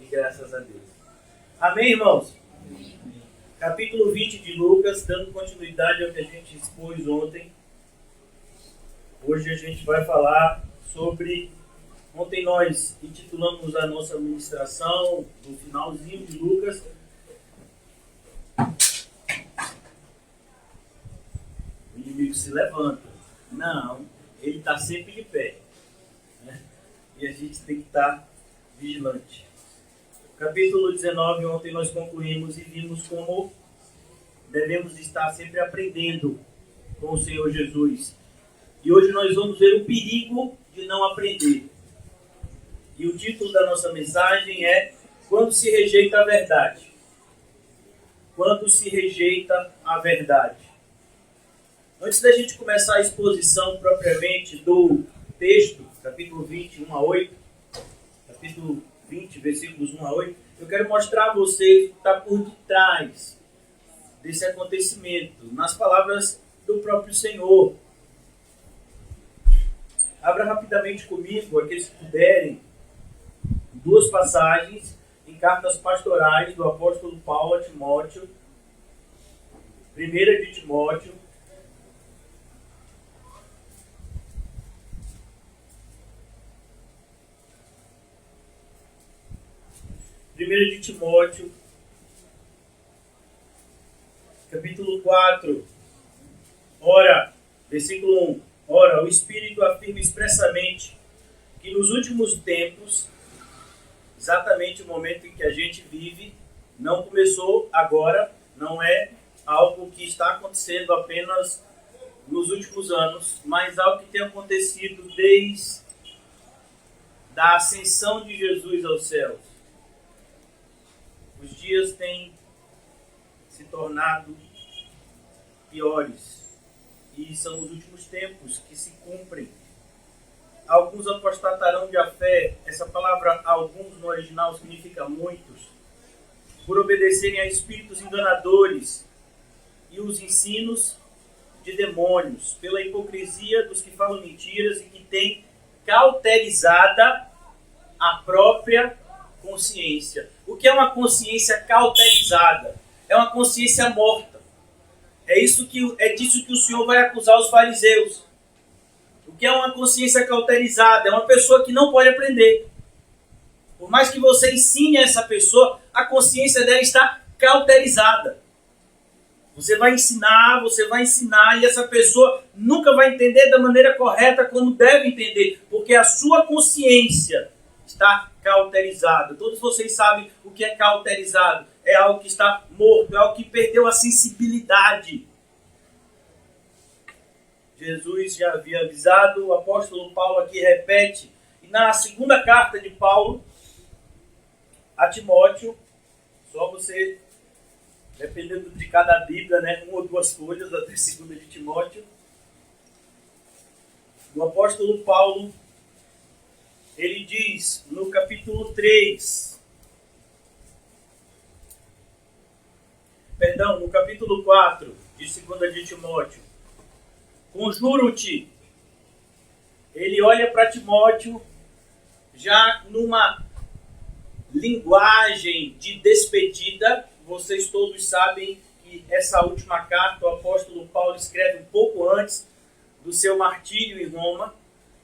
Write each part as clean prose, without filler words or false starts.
graças a Deus. Amém, irmãos? Amém. Capítulo 20 de Lucas, dando continuidade ao que a gente expôs ontem. Hoje a gente vai falar sobre... Ontem nós intitulamos a nossa ministração, no finalzinho de Lucas, o inimigo se levanta. Não, ele está sempre de pé. Né? E a gente tem que estar vigilante. Capítulo 19, ontem nós concluímos e vimos como devemos estar sempre aprendendo com o Senhor Jesus. E hoje nós vamos ver o perigo de não aprender. E o título da nossa mensagem é Quando se rejeita a verdade. Quando se rejeita a verdade. Antes da gente começar a exposição propriamente do texto, capítulo 20, 1 a 8, capítulo 20, versículos 1 a 8, eu quero mostrar a vocês o que está por detrás desse acontecimento, nas palavras do próprio Senhor. Abra rapidamente comigo, aqueles que puderem, duas passagens em cartas pastorais do apóstolo Paulo a Timóteo. 1 de Timóteo. De Timóteo, capítulo 4. Ora, versículo 1. Ora, o Espírito afirma expressamente que nos últimos tempos, exatamente o momento em que a gente vive, não começou agora, não é algo que está acontecendo apenas nos últimos anos, mas algo que tem acontecido desde a ascensão de Jesus aos céus. Os dias têm se tornado piores e são os últimos tempos que se cumprem. Alguns apostatarão da fé. Essa palavra alguns no original significa muitos, por obedecerem a espíritos enganadores e os ensinos de demônios, pela hipocrisia dos que falam mentiras e que têm cauterizada a própria consciência. O que é uma consciência cauterizada? É uma consciência morta. É disso que o Senhor vai acusar os fariseus. O que é uma consciência cauterizada? É uma pessoa que não pode aprender. Por mais que você ensine a essa pessoa, a consciência dela está cauterizada. Você vai ensinar e essa pessoa nunca vai entender da maneira correta como deve entender, porque a sua consciência está cauterizada. Todos vocês sabem o que é cauterizado. É algo que está morto, é algo que perdeu a sensibilidade. Jesus já havia avisado, o apóstolo Paulo aqui repete. E na segunda carta de Paulo a Timóteo, só você, dependendo de cada Bíblia, né, uma ou duas folhas, até segunda de Timóteo. O apóstolo Paulo, ele diz no capítulo 3, no capítulo 4 de 2 de Timóteo, conjuro-te, ele olha para Timóteo já numa linguagem de despedida. Vocês todos sabem que essa última carta o apóstolo Paulo escreve um pouco antes do seu martírio em Roma.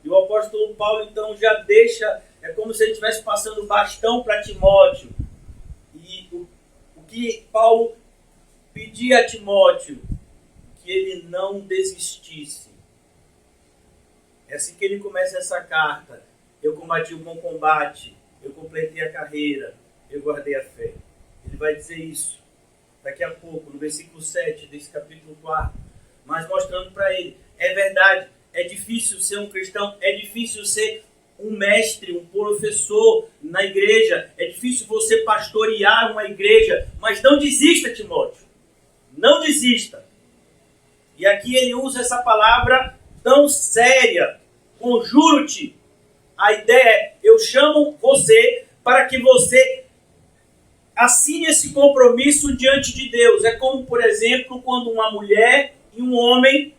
E o apóstolo Paulo então já deixa, é como se ele estivesse passando o bastão para Timóteo. E o que Paulo pedia a Timóteo, que ele não desistisse. É assim que ele começa essa carta. Eu combati o bom combate, eu completei a carreira, eu guardei a fé. Ele vai dizer isso daqui a pouco, no versículo 7 desse capítulo 4. Mas mostrando para ele, é verdade, é difícil ser um cristão, é difícil ser um mestre, um professor na igreja, é difícil você pastorear uma igreja, mas não desista, Timóteo. Não desista. E aqui ele usa essa palavra tão séria. Conjuro-te. A ideia é, eu chamo você para que você assine esse compromisso diante de Deus. É como, por exemplo, quando uma mulher e um homem,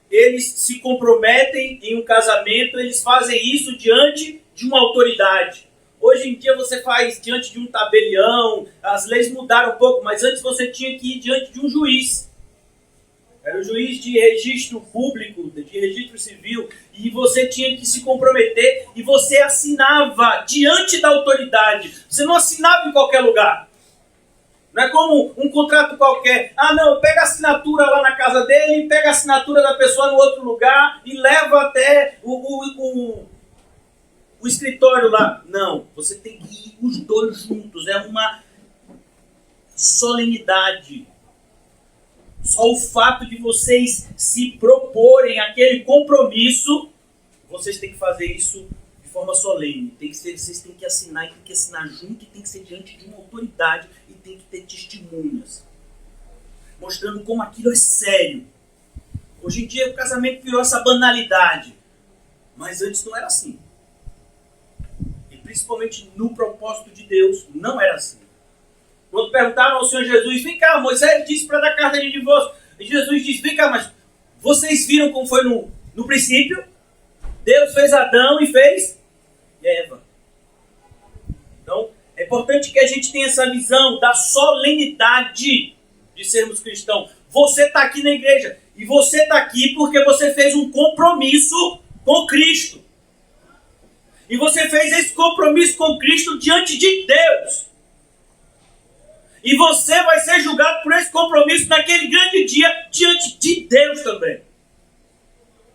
eles se comprometem em um casamento, eles fazem isso diante de uma autoridade. Hoje em dia você faz diante de um tabelião, as leis mudaram um pouco, mas antes você tinha que ir diante de um juiz. Era o juiz de registro público, de registro civil, e você tinha que se comprometer e você assinava diante da autoridade. Você não assinava em qualquer lugar. Não é como um contrato qualquer. Ah, não, pega a assinatura lá na casa dele, pega a assinatura da pessoa no outro lugar e leva até o escritório lá. Não, você tem que ir os dois juntos. É uma solenidade. Só o fato de vocês se proporem aquele compromisso, vocês têm que fazer isso de forma solene. Vocês têm que assinar, e tem que assinar junto, e tem que ser diante de uma autoridade, e tem que ter testemunhas, mostrando como aquilo é sério. Hoje em dia o casamento virou essa banalidade, mas antes não era assim. E principalmente no propósito de Deus, não era assim. Quando perguntaram ao Senhor Jesus, vem cá, Moisés disse para dar carta de divórcio. E Jesus disse, vem cá, mas vocês viram como foi no princípio? Deus fez Adão e fez Eva. Então, é importante que a gente tenha essa visão da solenidade de sermos cristãos. Você está aqui na igreja, e você está aqui porque você fez um compromisso com Cristo. E você fez esse compromisso com Cristo diante de Deus. E você vai ser julgado por esse compromisso naquele grande dia diante de Deus também.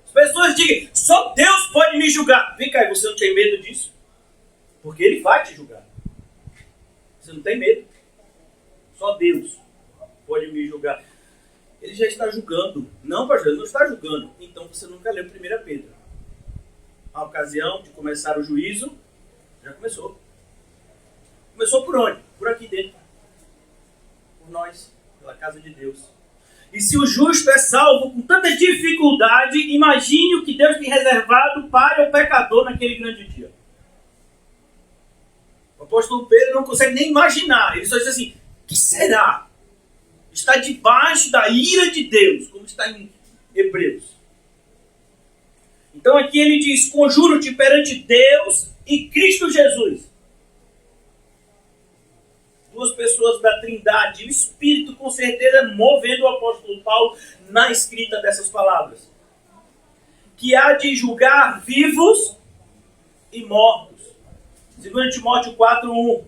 As pessoas dizem, só Deus pode me julgar. Vem cá, e você não tem medo disso? Porque Ele vai te julgar. Você não tem medo. Só Deus pode me julgar. Ele já está julgando. Não, pastor, ele não está julgando. Então você nunca leu 1 Pedro. A ocasião de começar o juízo já começou. Começou por onde? Por aqui dentro. Por nós, pela casa de Deus. E se o justo é salvo com tanta dificuldade, imagine o que Deus tem reservado para o pecador naquele grande dia. O apóstolo Pedro não consegue nem imaginar. Ele só diz assim, que será? Está debaixo da ira de Deus, como está em Hebreus. Então aqui ele diz, conjuro-te perante Deus e Cristo Jesus. Duas pessoas da Trindade, e o Espírito com certeza movendo o apóstolo Paulo na escrita dessas palavras. Que há de julgar vivos e mortos. 2 Timóteo 4:1.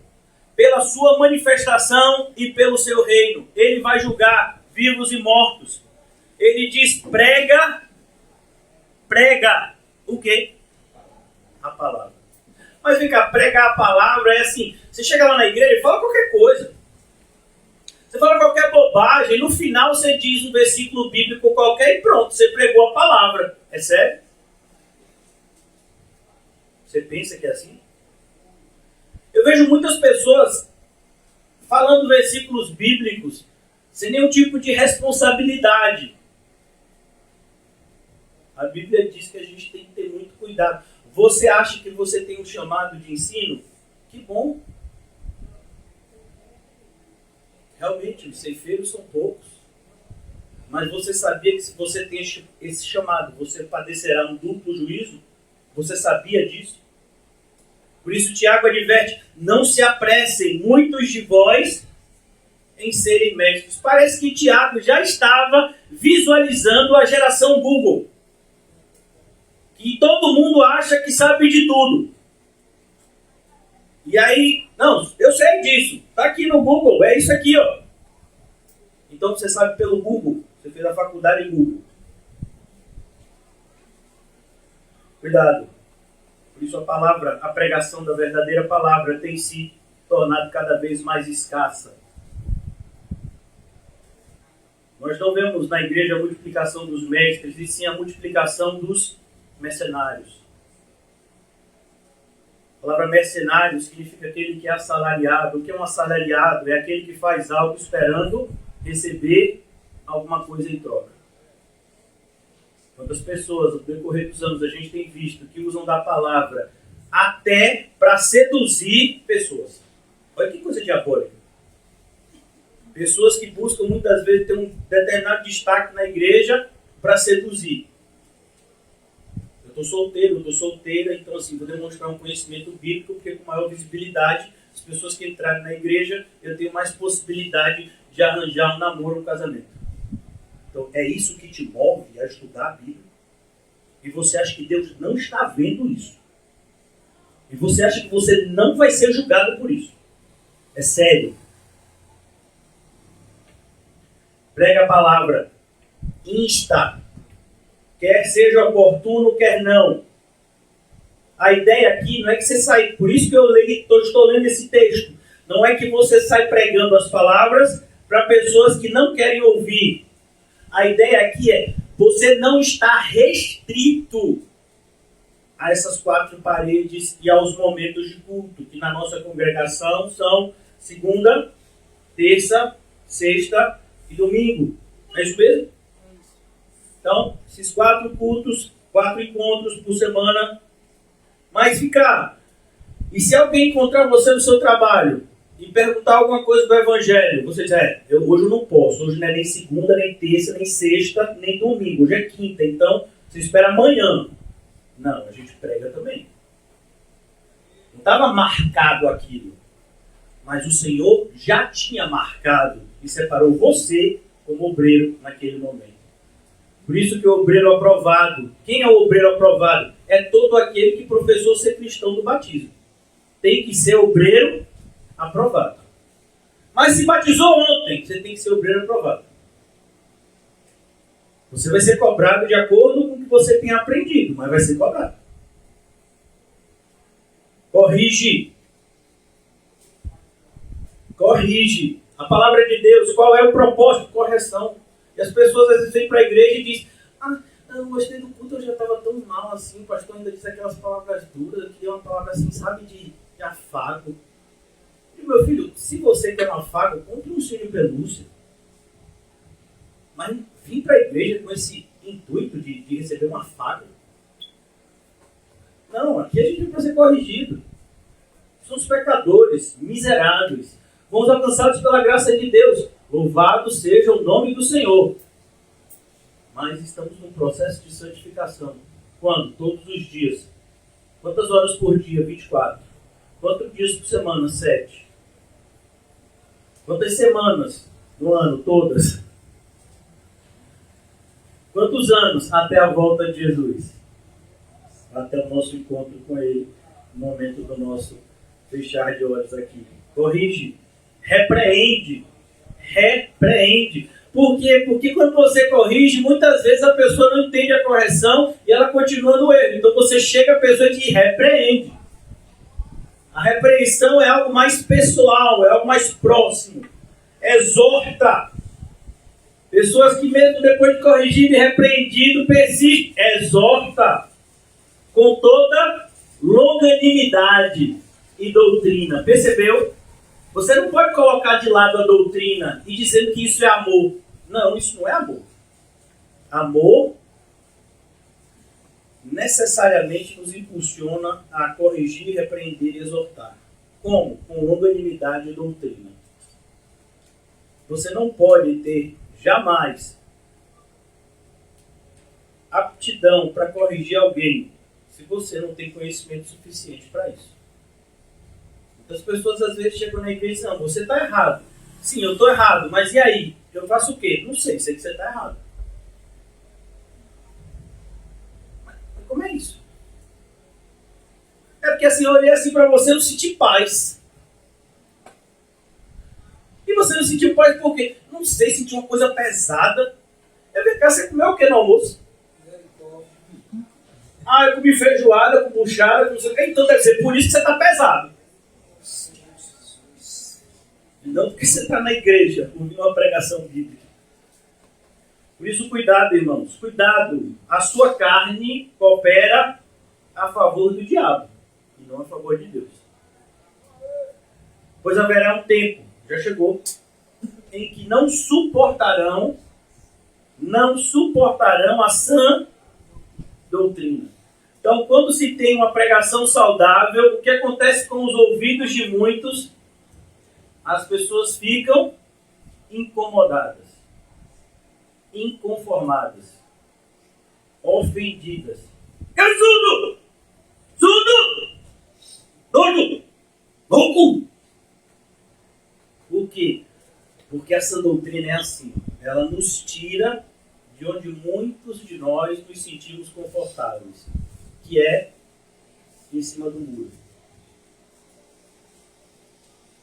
Pela sua manifestação e pelo seu reino. Ele vai julgar vivos e mortos. Ele diz, prega o quê? A palavra. Mas vem cá, pregar a palavra é assim, você chega lá na igreja e fala qualquer coisa. Você fala qualquer bobagem, no final você diz um versículo bíblico qualquer e pronto, você pregou a palavra. É sério? Você pensa que é assim? Eu vejo muitas pessoas falando versículos bíblicos sem nenhum tipo de responsabilidade. A Bíblia diz que a gente tem que ter muito cuidado. Você acha que você tem um chamado de ensino? Que bom. Realmente, os ceifeiros são poucos. Mas você sabia que se você tem esse chamado, você padecerá um duplo juízo? Você sabia disso? Por isso Tiago adverte, não se apressem muitos de vós em serem mestres. Parece que Tiago já estava visualizando a geração Google. E todo mundo acha que sabe de tudo. E aí, não, eu sei disso. Está aqui no Google, é isso aqui, ó. Então você sabe pelo Google. Você fez a faculdade em Google. Cuidado. Por isso a palavra, a pregação da verdadeira palavra tem se tornado cada vez mais escassa. Nós não vemos na igreja a multiplicação dos mestres, e sim a multiplicação dos mercenários. A palavra mercenário significa aquele que é assalariado. O que é um assalariado? É aquele que faz algo esperando receber alguma coisa em troca. Quantas pessoas, no decorrer dos anos, a gente tem visto que usam da palavra até para seduzir pessoas. Olha que coisa diabólica. Pessoas que buscam muitas vezes ter um determinado destaque na igreja para seduzir. estou solteiro, eu estou solteira, então assim, vou demonstrar um conhecimento bíblico, porque com maior visibilidade, as pessoas que entrarem na igreja, eu tenho mais possibilidade de arranjar um namoro, um casamento. Então, é isso que te move a estudar a Bíblia. E você acha que Deus não está vendo isso. E você acha que você não vai ser julgado por isso. É sério. Prega a palavra. Insta. Quer seja oportuno, quer não. A ideia aqui não é que você sai... Por isso que eu estou lendo esse texto. Não é que você sai pregando as palavras para pessoas que não querem ouvir. A ideia aqui é, você não está restrito a essas 4 paredes e aos momentos de culto, que na nossa congregação são segunda, terça, sexta e domingo. É isso mesmo? Então, esses 4 cultos, 4 encontros por semana. Mas ficar. E se alguém encontrar você no seu trabalho e perguntar alguma coisa do Evangelho, você diz, hoje eu não posso, hoje não é nem segunda, nem terça, nem sexta, nem domingo, hoje é quinta, então você espera amanhã. Não, a gente prega também. Não estava marcado aquilo, mas o Senhor já tinha marcado e separou você como obreiro naquele momento. Por isso que o obreiro aprovado, quem é o obreiro aprovado? É todo aquele que professou ser cristão do batismo. Tem que ser obreiro aprovado. Mas se batizou ontem, você tem que ser obreiro aprovado. Você vai ser cobrado de acordo com o que você tem aprendido, mas vai ser cobrado. Corrige. Corrige. A palavra de Deus, qual é o propósito? Correção. E as pessoas às vezes vêm para a igreja e dizem, eu gostei do culto, eu já estava tão mal assim, o pastor ainda disse aquelas palavras duras, eu queria uma palavra assim, sabe, de afago. E meu filho, se você quer um afago, compre um ursinho de pelúcia. Mas vim para a igreja com esse intuito de receber um afago. Não, aqui a gente vem para ser corrigido. Somos pecadores, miseráveis. Fomos alcançados pela graça de Deus. Louvado seja o nome do Senhor. Mas estamos num processo de santificação. Quando? Todos os dias. Quantas horas por dia? 24. Quantos dias por semana? 7. Quantas semanas no ano? Todas. Quantos anos até a volta de Jesus? Até o nosso encontro com Ele. No momento do nosso fechar de olhos aqui. Corrige. Repreende. Repreende. Por quê? Porque quando você corrige, muitas vezes a pessoa não entende a correção e ela continua no erro. Então você chega a pessoa e te repreende. A repreensão é algo mais pessoal, é algo mais próximo. Exorta. Pessoas que mesmo depois de corrigido e repreendido, persistem. Exorta. Com toda longanimidade e doutrina. Percebeu? Você não pode colocar de lado a doutrina e dizendo que isso é amor. Não, isso não é amor. Amor necessariamente nos impulsiona a corrigir, repreender e exortar. Como? Com longanimidade e doutrina. Você não pode ter jamais aptidão para corrigir alguém se você não tem conhecimento suficiente para isso. As pessoas às vezes chegam na igreja e dizem, não, você está errado. Sim, eu estou errado, mas e aí? Eu faço o quê? Não sei que você está errado. Mas como é isso? É porque assim, eu olhei assim para você e não senti paz. E você não sentiu paz por quê? Não sei, senti uma coisa pesada. Eu vem cá, você comeu o que no almoço? Eu comi feijoada, com buchada, não sei o que. Então deve ser por isso que você está pesado. Não porque você está na igreja ouvindo uma pregação bíblica. Por isso, cuidado, irmãos. Cuidado. A sua carne coopera a favor do diabo e não a favor de Deus. Pois haverá um tempo, já chegou, em que não suportarão a sã doutrina. Então, quando se tem uma pregação saudável, o que acontece com os ouvidos de muitos? As pessoas ficam incomodadas, inconformadas, ofendidas. Eu surdo! Surdo! Doido! Louco! Por quê? Porque essa doutrina é assim. Ela nos tira de onde muitos de nós nos sentimos confortáveis, que é em cima do muro.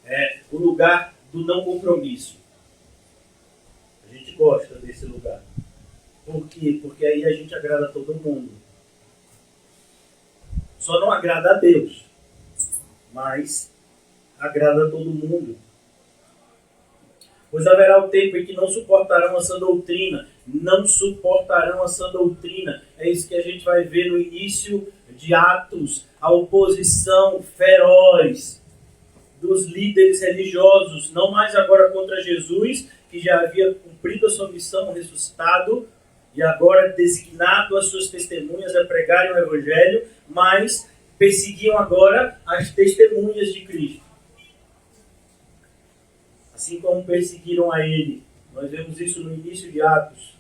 É o lugar do não compromisso. A gente gosta desse lugar. Por quê? Porque aí a gente agrada a todo mundo. Só não agrada a Deus, mas agrada a todo mundo. Pois haverá o tempo em que não suportarão essa doutrina. Não suportarão essa doutrina. É isso que a gente vai ver no início de Atos. A oposição feroz dos líderes religiosos. Não mais agora contra Jesus, que já havia cumprido a sua missão, ressuscitado, e agora designado as suas testemunhas a pregarem o Evangelho, mas perseguiam agora as testemunhas de Cristo. Assim como perseguiram a ele. Nós vemos isso no início de Atos.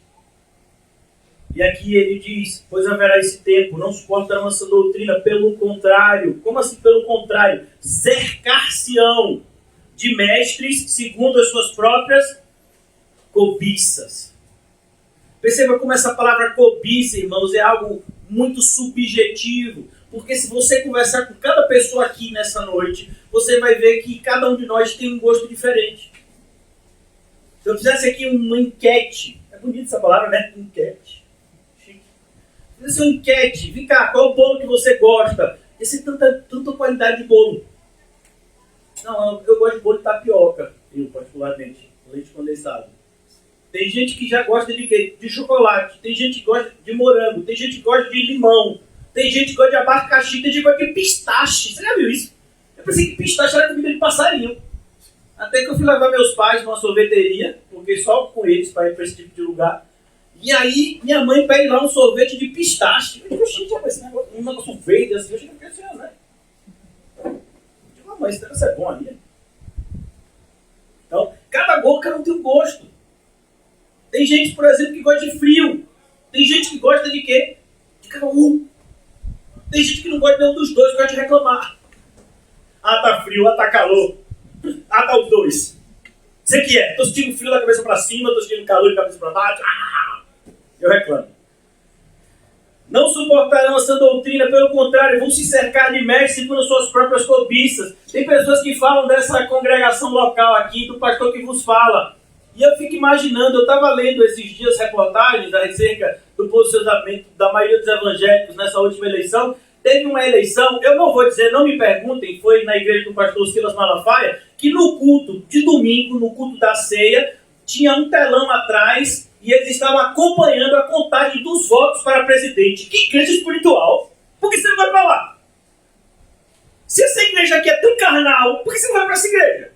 E aqui ele diz, pois haverá esse tempo, não suportarão essa doutrina, pelo contrário. Como assim pelo contrário? Cercar-se-ão de mestres segundo as suas próprias cobiças. Perceba como essa palavra cobiça, irmãos, é algo muito subjetivo. Porque se você conversar com cada pessoa aqui nessa noite, você vai ver que cada um de nós tem um gosto diferente. Se eu fizesse aqui uma enquete, é bonita essa palavra, né? Enquete. Chique. Se eu fizesse uma enquete, vem cá, qual é o bolo que você gosta? Esse tanta qualidade de bolo. Não, eu gosto de bolo de tapioca, eu particularmente, leite condensado. Tem gente que já gosta de quê? De chocolate, tem gente que gosta de morango, tem gente que gosta de limão, tem gente que gosta de abacaxi, tem gente que gosta de pistache. Você já viu isso? Eu pensei que pistache era comida de passarinho. Até que eu fui levar meus pais numa sorveteria, porque só com eles para ir para esse tipo de lugar. E aí, minha mãe pede lá um sorvete de pistache. Eu digo, gente, esse negócio, um negócio verde assim, eu cheguei pensando, né? Eu digo, mas esse negócio é bom ali. Então, cada um tem um gosto. Tem gente, por exemplo, que gosta de frio. Tem gente que gosta de quê? De calor. Tem gente que não gosta de nenhum dos dois, gosta de reclamar. Ah, tá frio, ah, tá calor. Ah, tá os dois. Você que é? Tô sentindo frio da cabeça pra cima, tô sentindo calor da cabeça pra baixo. Ah! Eu reclamo. Não suportarão essa doutrina, pelo contrário, vão se cercar de mestres segundo as suas próprias cobiças. Tem pessoas que falam dessa congregação local aqui, do pastor que vos fala. E eu fico imaginando, eu estava lendo esses dias reportagens acerca do posicionamento da maioria dos evangélicos nessa última eleição. Teve uma eleição, eu não vou dizer, não me perguntem, foi na igreja do pastor Silas Malafaia, que no culto de domingo, no culto da ceia, tinha um telão atrás e eles estavam acompanhando a contagem dos votos para presidente. Que igreja espiritual! Por que você não vai para lá? Se essa igreja aqui é tão carnal, por que você não vai para essa igreja?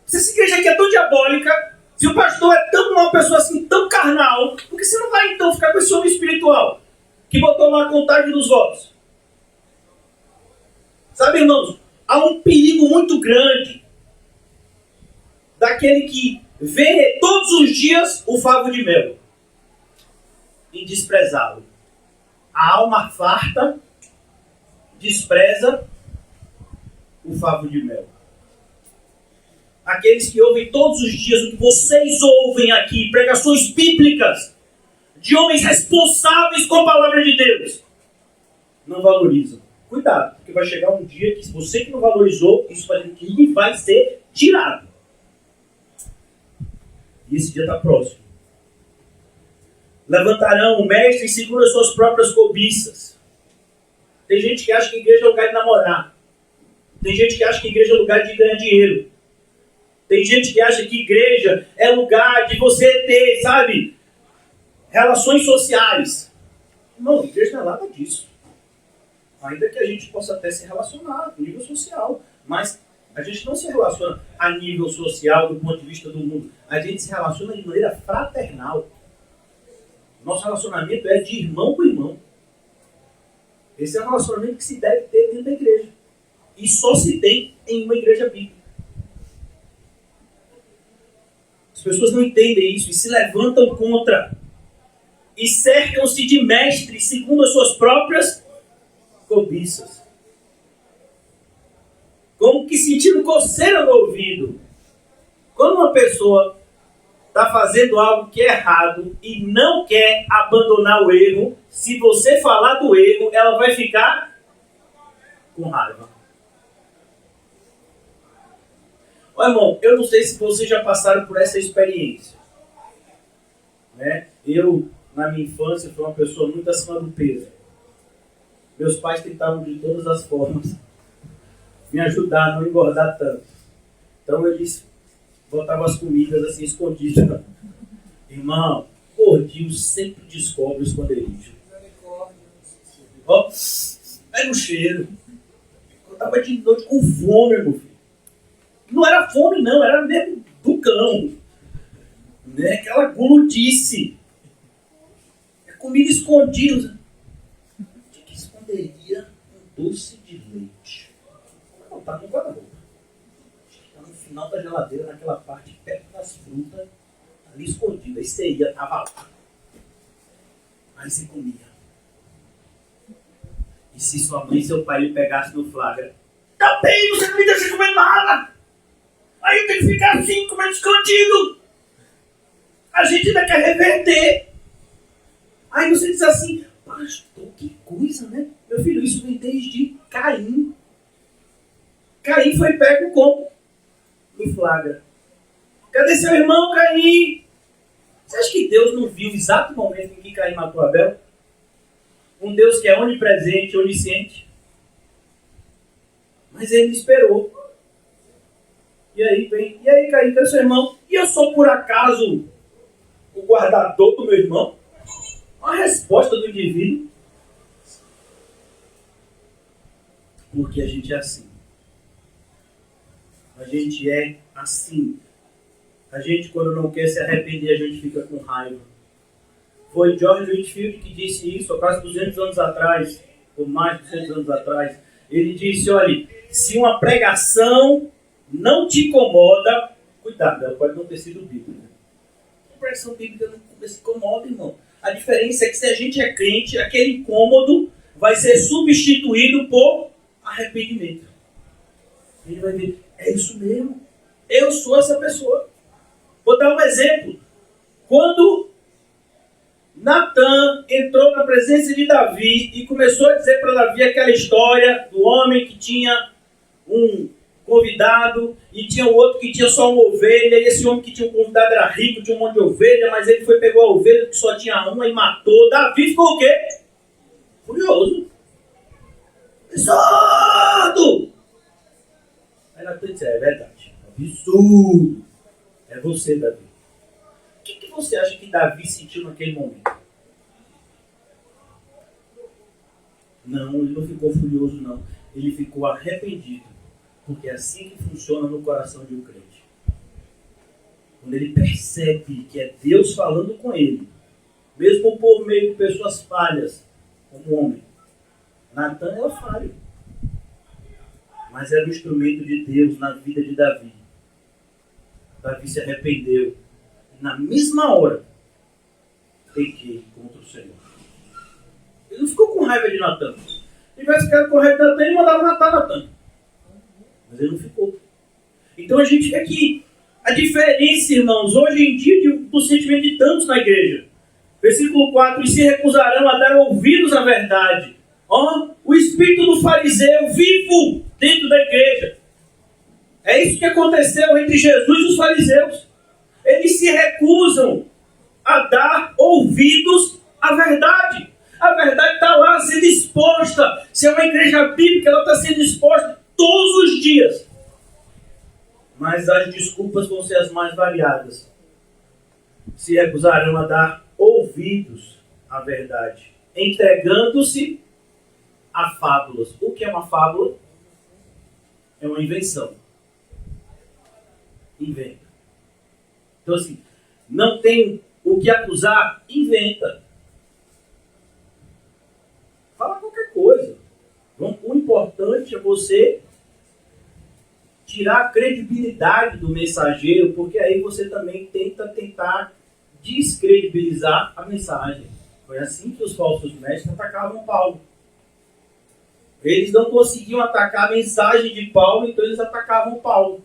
Se essa igreja aqui é tão diabólica, se o pastor é tão uma pessoa assim, tão carnal, por que você não vai então ficar com esse homem espiritual que botou lá a contagem dos votos? Sabe, irmãos, há um perigo muito grande daquele que vê todos os dias o favo de mel e desprezá-lo. A alma farta despreza o favo de mel. Aqueles que ouvem todos os dias o que vocês ouvem aqui, pregações bíblicas de homens responsáveis com a palavra de Deus, não valorizam. Cuidado, porque vai chegar um dia que se você que não valorizou, isso vai ser tirado. E esse dia está próximo. Levantarão o mestre e segundo as suas próprias cobiças. Tem gente que acha que a igreja é lugar de namorar. Tem gente que acha que a igreja é lugar de ganhar dinheiro. Tem gente que acha que igreja é lugar de você ter, sabe, relações sociais. Não, a igreja não é nada disso. Ainda que a gente possa até se relacionar a nível social. Mas a gente não se relaciona a nível social do ponto de vista do mundo. A gente se relaciona de maneira fraternal. Nosso relacionamento é de irmão com irmão. Esse é um relacionamento que se deve ter dentro da igreja. E só se tem em uma igreja bíblica. As pessoas não entendem isso e se levantam contra. e cercam-se de mestres segundo as suas próprias cobiças. Como que sentindo coceira no ouvido. Quando uma pessoa está fazendo algo que é errado e não quer abandonar o erro, se você falar do erro, ela vai ficar com raiva. Ó, irmão, eu não sei se vocês já passaram por essa experiência. Né? Eu, na minha infância, fui uma pessoa muito acima do peso. Meus pais tentavam de todas as formas me ajudar a não engordar tanto. Então eles botavam as comidas assim escondidas. Irmão, gordinho sempre descobre o esconderijo. Ó, pega o cheiro. Eu tava de noite com fome, meu filho. Não era fome não, era mesmo do cão. Né? Aquela glutice. É comida escondida. De que esconderia um doce de leite? Não, tá no guarda-roupa. Tá no final da geladeira, naquela parte perto das frutas, ali escondida. Aí você ia, tava lá. Aí você comia. E se sua mãe e seu pai lhe pegassem no flagra? Tá bem, você não me deixa comer nada! Aí eu tenho que ficar assim, comendo escondido! A gente ainda quer reverter. Aí você diz assim, pastor, que coisa, né? Meu filho, isso vem desde Caim. Caim foi pego como? No flagra. Cadê seu irmão, Caim? Você acha que Deus não viu o exato momento em que Caim matou Abel? Um Deus que é onipresente, onisciente. Mas ele esperou. E aí, Caim, cadê seu irmão? E eu sou por acaso o guardador do meu irmão? A resposta do indivíduo. Porque a gente é assim. A gente é assim. A gente, quando não quer se arrepender, a gente fica com raiva. Foi George Whitefield que disse isso há quase 200 anos atrás, ou mais de 200 anos atrás. Ele disse, olha, se uma pregação não te incomoda, cuidado, ela pode não ter sido bíblica. A pregação bíblica não se incomoda, irmão. A diferença é que se a gente é crente, aquele incômodo vai ser substituído por arrependimento. A gente vai ver, é isso mesmo. Eu sou essa pessoa. Vou dar um exemplo. Quando Natan entrou na presença de Davi e começou a dizer para Davi aquela história do homem que tinha um convidado e tinha o outro que tinha só uma ovelha, e esse homem que tinha um convidado era rico, tinha um monte de ovelha, mas ele pegou a ovelha que só tinha uma e matou. Davi ficou o quê? Furioso. Absurdo! Aí Natan disse, é verdade, absurdo. É você, Davi. O que você acha que Davi sentiu naquele momento? Não, ele não ficou furioso, não. Ele ficou arrependido. Porque é assim que funciona no coração de um crente. Quando ele percebe que é Deus falando com ele, mesmo por meio de pessoas falhas, como homem. Natan era falho. Mas era um instrumento de Deus na vida de Davi. Davi se arrependeu. Na mesma hora, pequei contra o Senhor. Ele não ficou com raiva de Natan. Se tivesse ficado com raiva de Natan, ele mandava matar Natan. Mas ele não ficou. Então a gente vê que a diferença, irmãos, hoje em dia, do sentimento de tantos na igreja. Versículo 4, e se recusarão a dar ouvidos à verdade. Ó, o espírito do fariseu vivo dentro da igreja. É isso que aconteceu entre Jesus e os fariseus. Eles se recusam a dar ouvidos à verdade. A verdade está lá sendo exposta. Se é uma igreja bíblica, ela está sendo exposta todos os dias. Mas as desculpas vão ser as mais variadas. Se recusarão a dar ouvidos à verdade, entregando-se a fábulas. O que é uma fábula? É uma invenção. Inventa. Então assim, não tem o que acusar, inventa. Fala qualquer coisa. O importante é você tirar a credibilidade do mensageiro, porque aí você também tentar descredibilizar a mensagem. Foi assim que os falsos mestres atacavam Paulo. Eles não conseguiam atacar a mensagem de Paulo, então eles atacavam Paulo.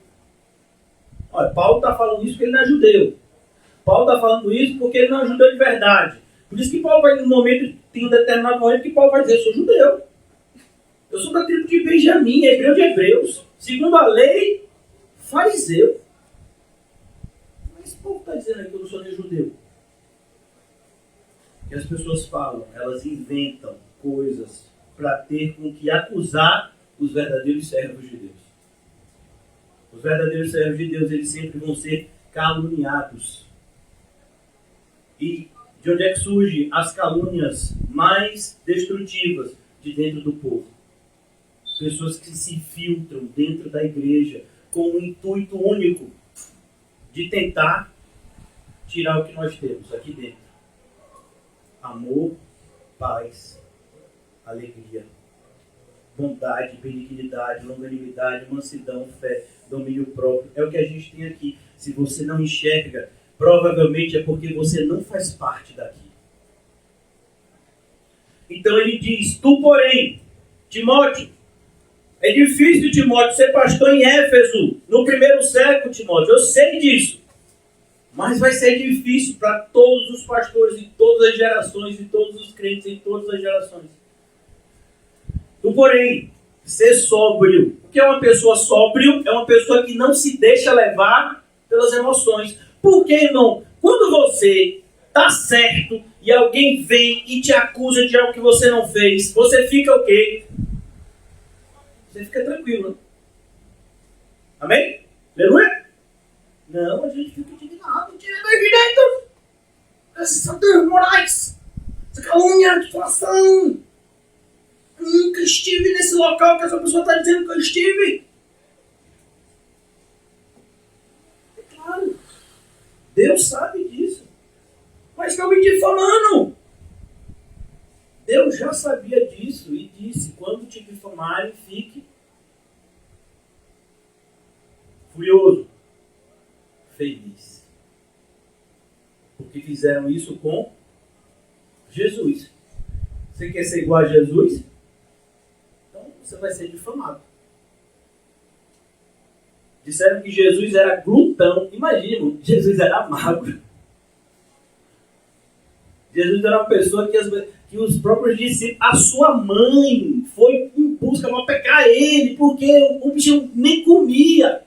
Olha, Paulo está falando isso porque ele não é judeu. Paulo está falando isso porque ele não é judeu de verdade. Por isso que Paulo vai, no momento, tem um determinado momento que Paulo vai dizer, eu sou judeu. Eu sou da tribo de Benjamim, hebreu de hebreus. Segundo a lei, fariseu. Mas Paulo está dizendo aqui que eu não sou nem judeu. Que as pessoas falam, elas inventam coisas para ter com que acusar os verdadeiros servos de Deus. Os verdadeiros servos de Deus, eles sempre vão ser caluniados. E de onde é que surgem as calúnias mais destrutivas? De dentro do povo. Pessoas que se infiltram dentro da igreja com o intuito único de tentar tirar o que nós temos aqui dentro. Amor, paz, alegria, bondade, benignidade, longanimidade, mansidão, fé, domínio próprio. É o que a gente tem aqui. Se você não enxerga, provavelmente é porque você não faz parte daqui. Então ele diz, tu porém, Timóteo, é difícil, Timóteo, ser pastor em Éfeso, no primeiro século, Timóteo, eu sei disso. Mas vai ser difícil para todos os pastores em todas as gerações, e todos os crentes em todas as gerações. Tu, porém, ser sóbrio. O que é uma pessoa sóbrio? É uma pessoa que não se deixa levar pelas emoções. Por que, irmão? Quando você está certo e alguém vem e te acusa de algo que você não fez, você fica o quê? Você fica tranquilo, né? Amém? Aleluia? Não, a gente fica indignado. Tira meus direitos! Esses santos morais! Essa calúnia, difamação! Eu nunca estive nesse local que essa pessoa está dizendo que eu estive. É claro. Deus sabe disso. Mas estão me difamando. Deus já sabia disso e disse, quando te difamarem, fique furioso, feliz. Porque fizeram isso com Jesus. Você quer ser igual a Jesus? Então você vai ser difamado. Disseram que Jesus era glutão. Imagina, Jesus era magro. Jesus era uma pessoa que os próprios discípulos, a sua mãe foi em busca para pegar ele, porque o bichinho nem comia.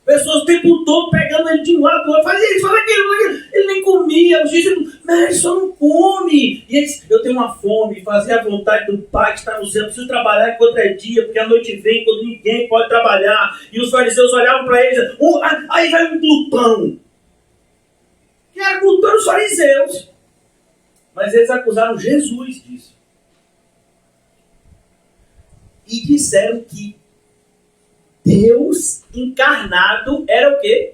Pessoas o tempo todo pegando ele de um lado do outro, fazia isso, fazia aquilo. Ele nem comia. Os discípulos, mas só não come. E eles, eu tenho uma fome, fazer a vontade do Pai que está no céu. Preciso trabalhar enquanto é dia, porque a noite vem quando ninguém pode trabalhar. E os fariseus olhavam para eles, aí vai um glutão. Que era glutão dos fariseus. Mas eles acusaram Jesus disso. E disseram que Deus encarnado era o quê?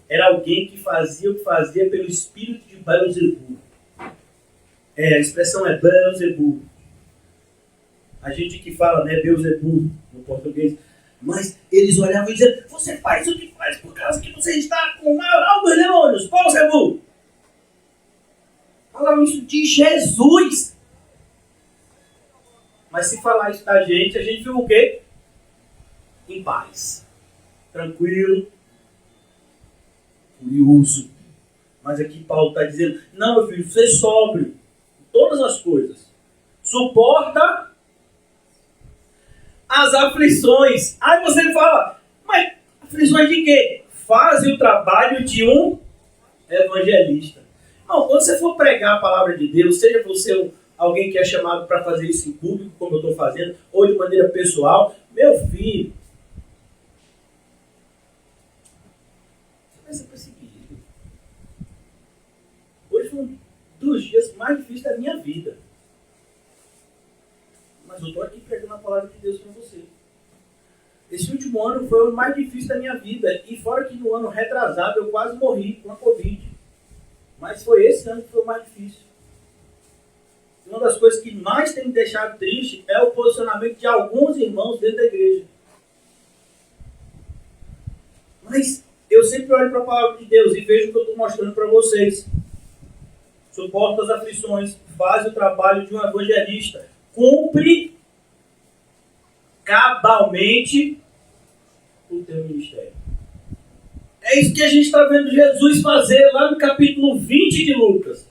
Era alguém que fazia o que fazia pelo espírito de Beelzebub. A expressão é Beelzebub. A gente que fala, né, Beelzebub no português. Mas eles olhavam e diziam, você faz o que faz por causa que você está com o maioral dos demônios, Beelzebub. Falaram isso de Jesus. Mas se falar isso da gente, a gente fica o quê? Em paz. Tranquilo. Curioso. Mas aqui Paulo está dizendo, não, meu filho, você é sóbrio. Em todas as coisas. Suporta as aflições. Aí você fala, mas aflições de quê? Faz o trabalho de um evangelista. Não, quando você for pregar a palavra de Deus, seja você alguém que é chamado para fazer isso em público, como eu estou fazendo, ou de maneira pessoal, meu filho, você vai ser perseguido. Hoje foi um dos dias mais difíceis da minha vida. Mas eu estou aqui pregando a palavra de Deus para você. Esse último ano foi o mais difícil da minha vida. E fora que no ano retrasado eu quase morri com a Covid. Mas foi esse ano que foi o mais difícil. Uma das coisas que mais tem me deixado triste é o posicionamento de alguns irmãos dentro da igreja. Mas eu sempre olho para a palavra de Deus e vejo o que eu estou mostrando para vocês. suporta as aflições, faz o trabalho de um evangelista, cumpre cabalmente o teu ministério. É isso que a gente está vendo Jesus fazer lá no capítulo 20 de Lucas.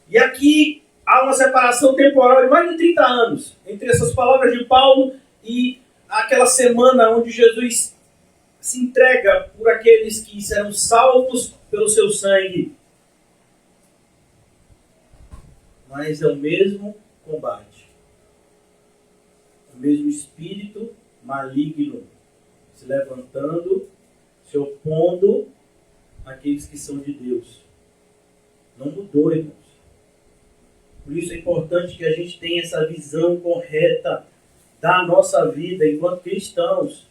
E aqui há uma separação temporal de mais de 30 anos entre essas palavras de Paulo e aquela semana onde Jesus se entrega por aqueles que serão salvos pelo seu sangue. Mas é o mesmo combate. O mesmo espírito maligno se levantando, se opondo àqueles que são de Deus. Não mudou, irmãos. Por isso é importante que a gente tenha essa visão correta da nossa vida enquanto cristãos,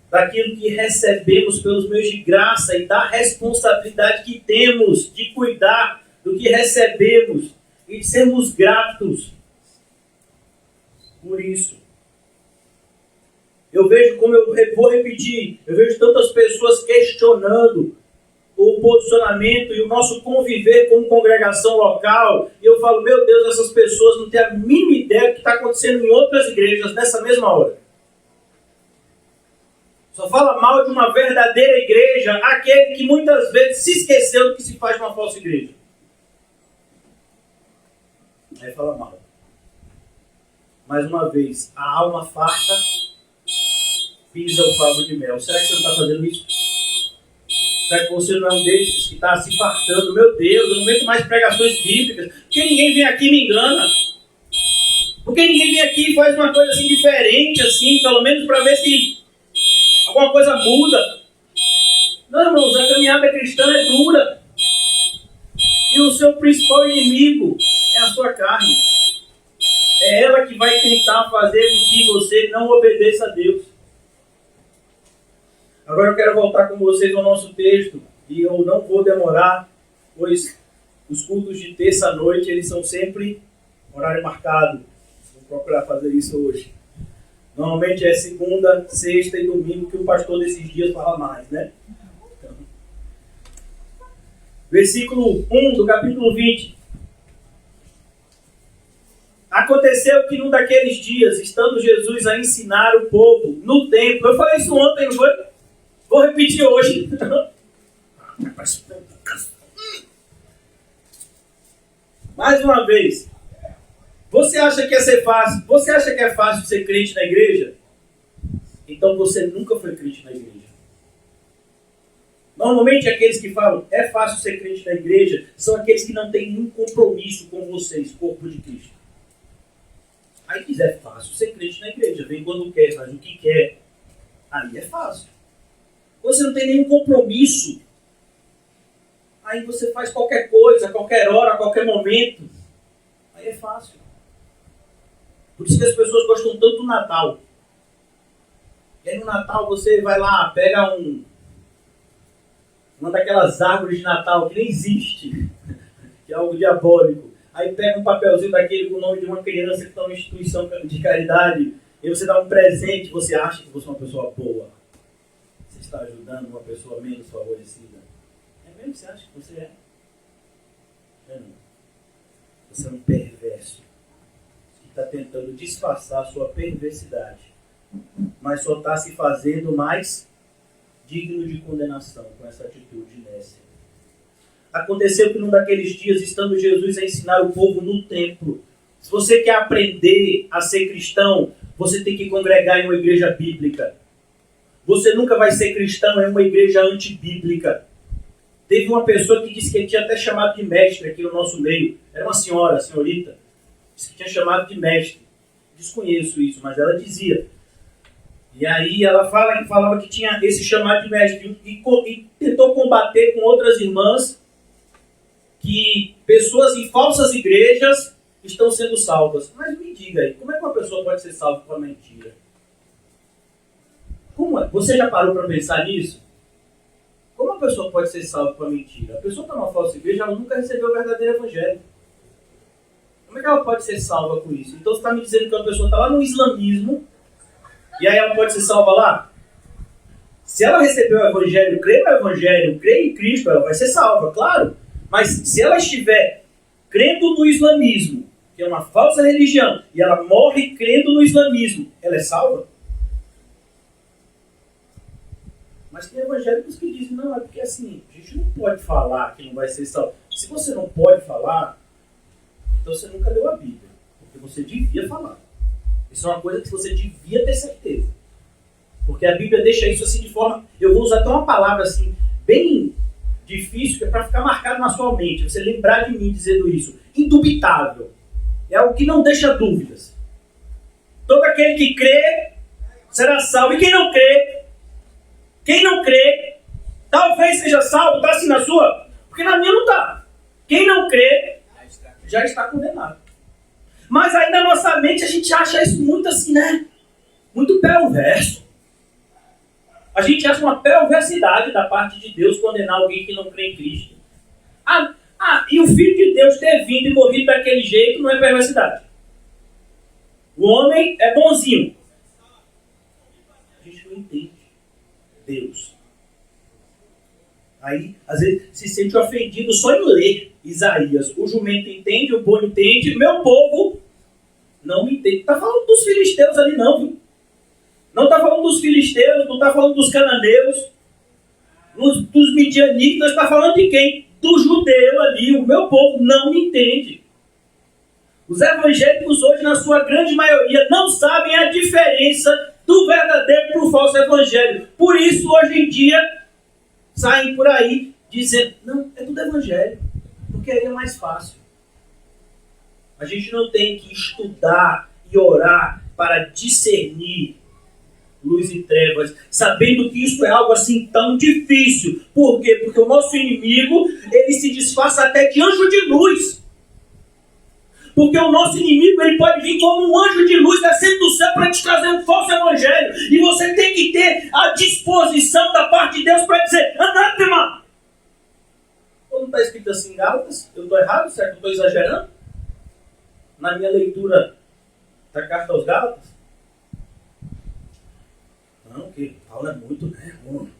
daquilo que recebemos pelos meios de graça e da responsabilidade que temos de cuidar do que recebemos e de sermos gratos por isso. Eu vejo, como eu vou repetir, eu vejo tantas pessoas questionando o posicionamento e o nosso conviver como congregação local, e eu falo, meu Deus, essas pessoas não têm a mínima ideia do que está acontecendo em outras igrejas nessa mesma hora. Só fala mal de uma verdadeira igreja aquele que muitas vezes se esqueceu do que se faz numa falsa igreja. Aí fala mal. Mais uma vez, a alma farta pisa o favo de mel. Será que você não está fazendo isso? Será que você não é um desses que está se fartando? Meu Deus, eu não aguento mais pregações bíblicas. Por que ninguém vem aqui e me engana? Por que ninguém vem aqui e faz uma coisa assim diferente, assim, pelo menos para ver se alguma coisa muda? Não, irmãos, a caminhada cristã é dura. E o seu principal inimigo é a sua carne. É ela que vai tentar fazer com que você não obedeça a Deus. Agora eu quero voltar com vocês ao nosso texto, e eu não vou demorar, pois os cultos de terça-noite, eles são sempre horário marcado. Vou procurar fazer isso hoje. Normalmente é segunda, sexta e domingo que o pastor desses dias fala mais, né? Então, versículo 1 do capítulo 20. Aconteceu que num daqueles dias, estando Jesus a ensinar o povo no templo, eu falei isso ontem, não foi? Vou repetir hoje. Mais uma vez. Você acha que é ser fácil? Você acha que é fácil ser crente na igreja? Então você nunca foi crente na igreja. Normalmente aqueles que falam é fácil ser crente na igreja são aqueles que não têm nenhum compromisso com vocês, corpo de Cristo. Aí quiser fácil ser crente na igreja, vem quando quer, faz o que quer. Aí é fácil. Você não tem nenhum compromisso. Aí você faz qualquer coisa, a qualquer hora, a qualquer momento. Aí é fácil. Por isso que as pessoas gostam tanto do Natal. E aí no Natal você vai lá, pega uma daquelas árvores de Natal que nem existe, que é algo diabólico. Aí pega um papelzinho daquele com o nome de uma criança que está numa instituição de caridade, e você dá um presente, você acha que você é uma pessoa boa. Você está ajudando uma pessoa menos favorecida. É mesmo que você acha que você é? É não. Você é um perverso que está tentando disfarçar a sua perversidade, mas só está se fazendo mais digno de condenação com essa atitude nécia. Aconteceu que num daqueles dias, estando Jesus a ensinar o povo no templo, se você quer aprender a ser cristão, você tem que congregar em uma igreja bíblica. Você nunca vai ser cristão em uma igreja antibíblica. Teve uma pessoa que disse que ele tinha até chamado de mestre aqui no nosso meio. Era uma senhorita. Disse que tinha chamado de mestre. Desconheço isso, mas ela dizia. E aí ela falava que tinha esse chamado de mestre. E tentou combater com outras irmãs que pessoas em falsas igrejas estão sendo salvas. Mas me diga aí, como é que uma pessoa pode ser salva com a mentira? Como é? Você já parou para pensar nisso? Como uma pessoa pode ser salva com a mentira? A pessoa está numa falsa igreja, ela nunca recebeu o verdadeiro evangelho. Como é que ela pode ser salva com isso? Então você está me dizendo que uma pessoa está lá no islamismo e aí ela pode ser salva lá? Se ela recebeu o evangelho, crê no evangelho, crê em Cristo, ela vai ser salva, claro. Mas se ela estiver crendo no islamismo, que é uma falsa religião, e ela morre crendo no islamismo, ela é salva? Mas tem evangélicos que dizem, não, é porque assim, a gente não pode falar que não vai ser salvo. Se você não pode falar, então você nunca leu a Bíblia. Porque você devia falar. Isso é uma coisa que você devia ter certeza. Porque a Bíblia deixa isso assim de forma... Eu vou usar até uma palavra assim, bem difícil, que é para ficar marcado na sua mente. Você lembrar de mim dizendo isso. Indubitável. É algo que não deixa dúvidas. Todo aquele que crê será salvo. E quem não crê, talvez seja salvo. Está assim na sua? Porque na minha não está. Quem não crê, já está condenado. Mas aí na nossa mente a gente acha isso muito assim, né? Muito perverso. A gente acha uma perversidade da parte de Deus condenar alguém que não crê em Cristo. E o Filho de Deus ter vindo e morrido daquele jeito não é perversidade. O homem é bonzinho. A gente não entende Deus. Aí, às vezes, se sente ofendido só em ler Isaías. O jumento entende, o boi entende, meu povo não me entende. Não está falando dos filisteus ali não, viu? Não está falando dos filisteus, não está falando dos cananeus, dos midianitas, está falando de quem? Do judeu ali. O meu povo não me entende. Os evangélicos hoje, na sua grande maioria, não sabem a diferença do verdadeiro para o falso evangelho. Por isso, hoje em dia, saem por aí dizendo, não, é tudo evangelho, porque aí é mais fácil. A gente não tem que estudar e orar para discernir luz e trevas, sabendo que isso é algo assim tão difícil. Por quê? Porque o nosso inimigo, ele se disfarça até de anjo de luz. Porque o nosso inimigo, ele pode vir como um anjo de luz descendo do céu para te trazer um falso evangelho. E você tem que ter a disposição da parte de Deus para dizer, anátema! Ou não está escrito assim em Gálatas? Eu estou errado? Será que eu estou exagerando? Na minha leitura da carta aos Gálatas? Não, que Paulo é muito, né, ruim.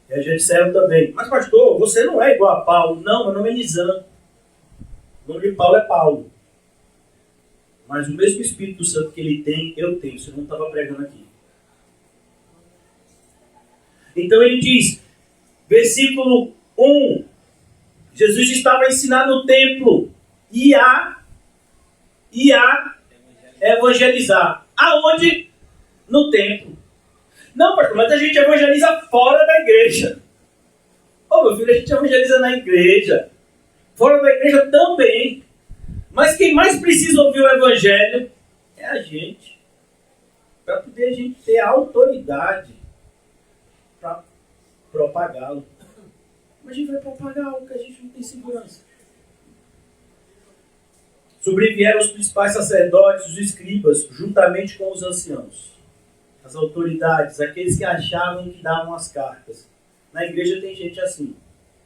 E a gente disseram também, mas pastor, você não é igual a Paulo. Não, meu nome é Nizam. O nome de Paulo é Paulo. Mas o mesmo Espírito Santo que ele tem, eu tenho. Você não estava pregando aqui. Então ele diz, versículo 1, Jesus estava ensinando no templo e a evangelizar. Aonde? No templo. Não, pastor, mas a gente evangeliza fora da igreja. Ô, meu filho, a gente evangeliza na igreja. Fora da igreja também. Mas quem mais precisa ouvir o evangelho é a gente. Para poder a gente ter a autoridade para propagá-lo. Mas a gente vai propagar algo que a gente não tem segurança. Sobrevieram os principais sacerdotes, os escribas, juntamente com os anciãos. As autoridades, aqueles que achavam que davam as cartas. Na igreja tem gente assim,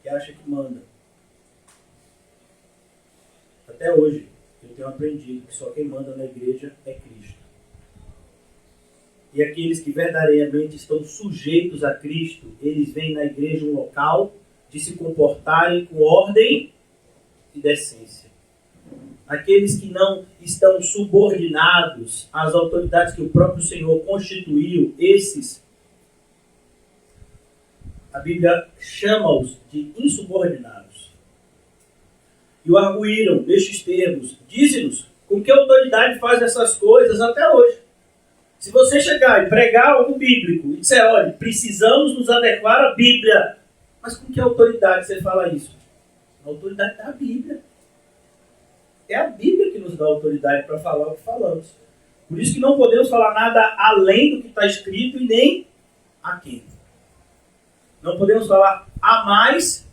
que acha que manda. Até hoje, eu tenho aprendido que só quem manda na igreja é Cristo. E aqueles que verdadeiramente estão sujeitos a Cristo, eles veem na igreja um local de se comportarem com ordem e decência. Aqueles que não estão subordinados às autoridades que o próprio Senhor constituiu, esses, a Bíblia chama-os de insubordinados. E o arguíram nestes termos, dize-nos com que autoridade faz essas coisas até hoje. Se você chegar e pregar algo bíblico e disser, olha, precisamos nos adequar à Bíblia, mas com que autoridade você fala isso? A autoridade da Bíblia. É a Bíblia que nos dá autoridade para falar o que falamos. Por isso que não podemos falar nada além do que está escrito e nem aqui. Não podemos falar a mais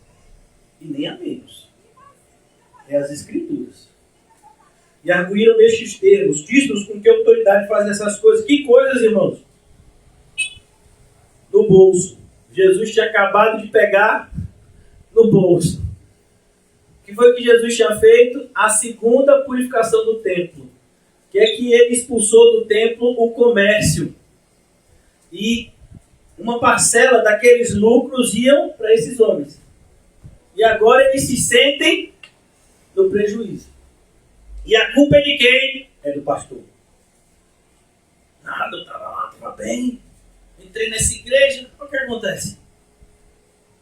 e nem a menos. É as Escrituras. E arguíram nestes termos. Diz-nos com que autoridade faz essas coisas. Que coisas, irmãos? No bolso. Jesus tinha acabado de pegar no bolso. O que foi que Jesus tinha feito? A segunda purificação do templo. Que é que ele expulsou do templo o comércio. E uma parcela daqueles lucros iam para esses homens. E agora eles se sentem no prejuízo. E a culpa é de quem? É do pastor. Nada, eu estava bem. Entrei nessa igreja, o que acontece?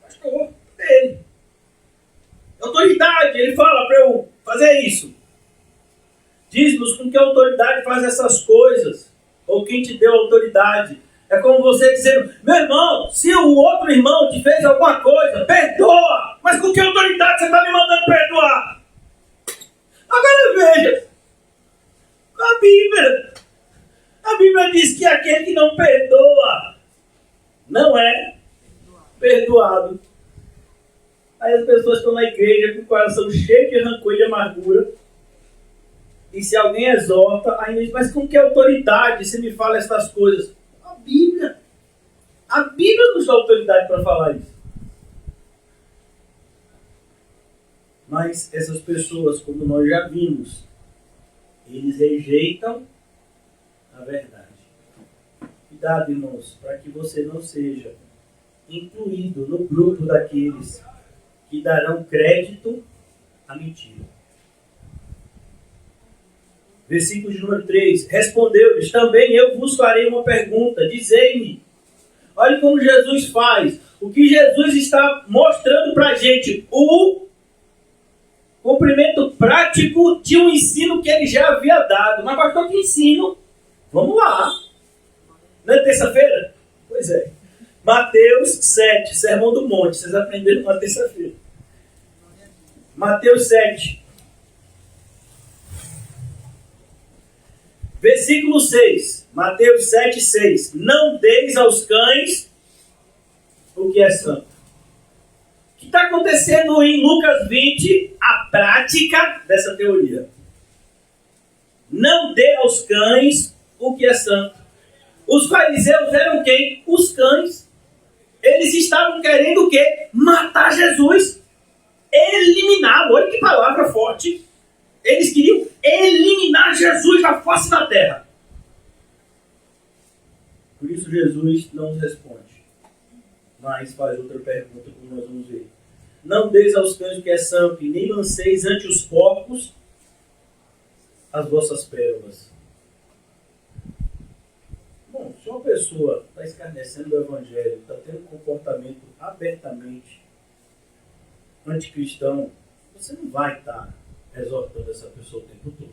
Pastor, ele. Autoridade, ele fala para eu fazer isso. Diz-nos com que autoridade faz essas coisas. Ou quem te deu autoridade. É como você dizendo, meu irmão, se o outro irmão te fez alguma coisa, perdoa. Mas com que autoridade você está me mandando perdoar? Agora veja. A Bíblia diz que aquele que não perdoa não é perdoado. Aí as pessoas estão na igreja com o coração cheio de rancor e de amargura. E se alguém exorta, ainda diz, mas com que autoridade você me fala essas coisas? A Bíblia. A Bíblia nos dá autoridade para falar isso. Mas essas pessoas, como nós já vimos, eles rejeitam a verdade. Cuidado, irmãos, para que você não seja incluído no grupo daqueles que darão crédito à mentira. Versículo de número 3. Respondeu-lhes, também eu vos farei uma pergunta, dizei-me. Olha como Jesus faz. O que Jesus está mostrando para a gente, o cumprimento prático de um ensino que ele já havia dado. Mas pastor, que ensino? Vamos lá. Não é terça-feira? Pois é. Mateus 7, Sermão do Monte. Vocês aprenderam na terça-feira. Mateus 7. Versículo 6. Mateus 7, 6. Não deis aos cães o que é santo. O que está acontecendo em Lucas 20? A prática dessa teoria. Não dê aos cães o que é santo. Os fariseus eram quem? Os cães. Eles estavam querendo o quê? Matar Jesus. Eliminá-lo. Olha que palavra forte. Eles queriam eliminar Jesus da face da terra. Por isso Jesus não nos responde. Mas faz outra pergunta, como nós vamos ver. Não deis aos cães o que é santo, e nem lanceis ante os porcos as vossas pérolas. Bom, se uma pessoa está escarnecendo do Evangelho, está tendo um comportamento abertamente anticristão, você não vai estar exortando essa pessoa o tempo todo.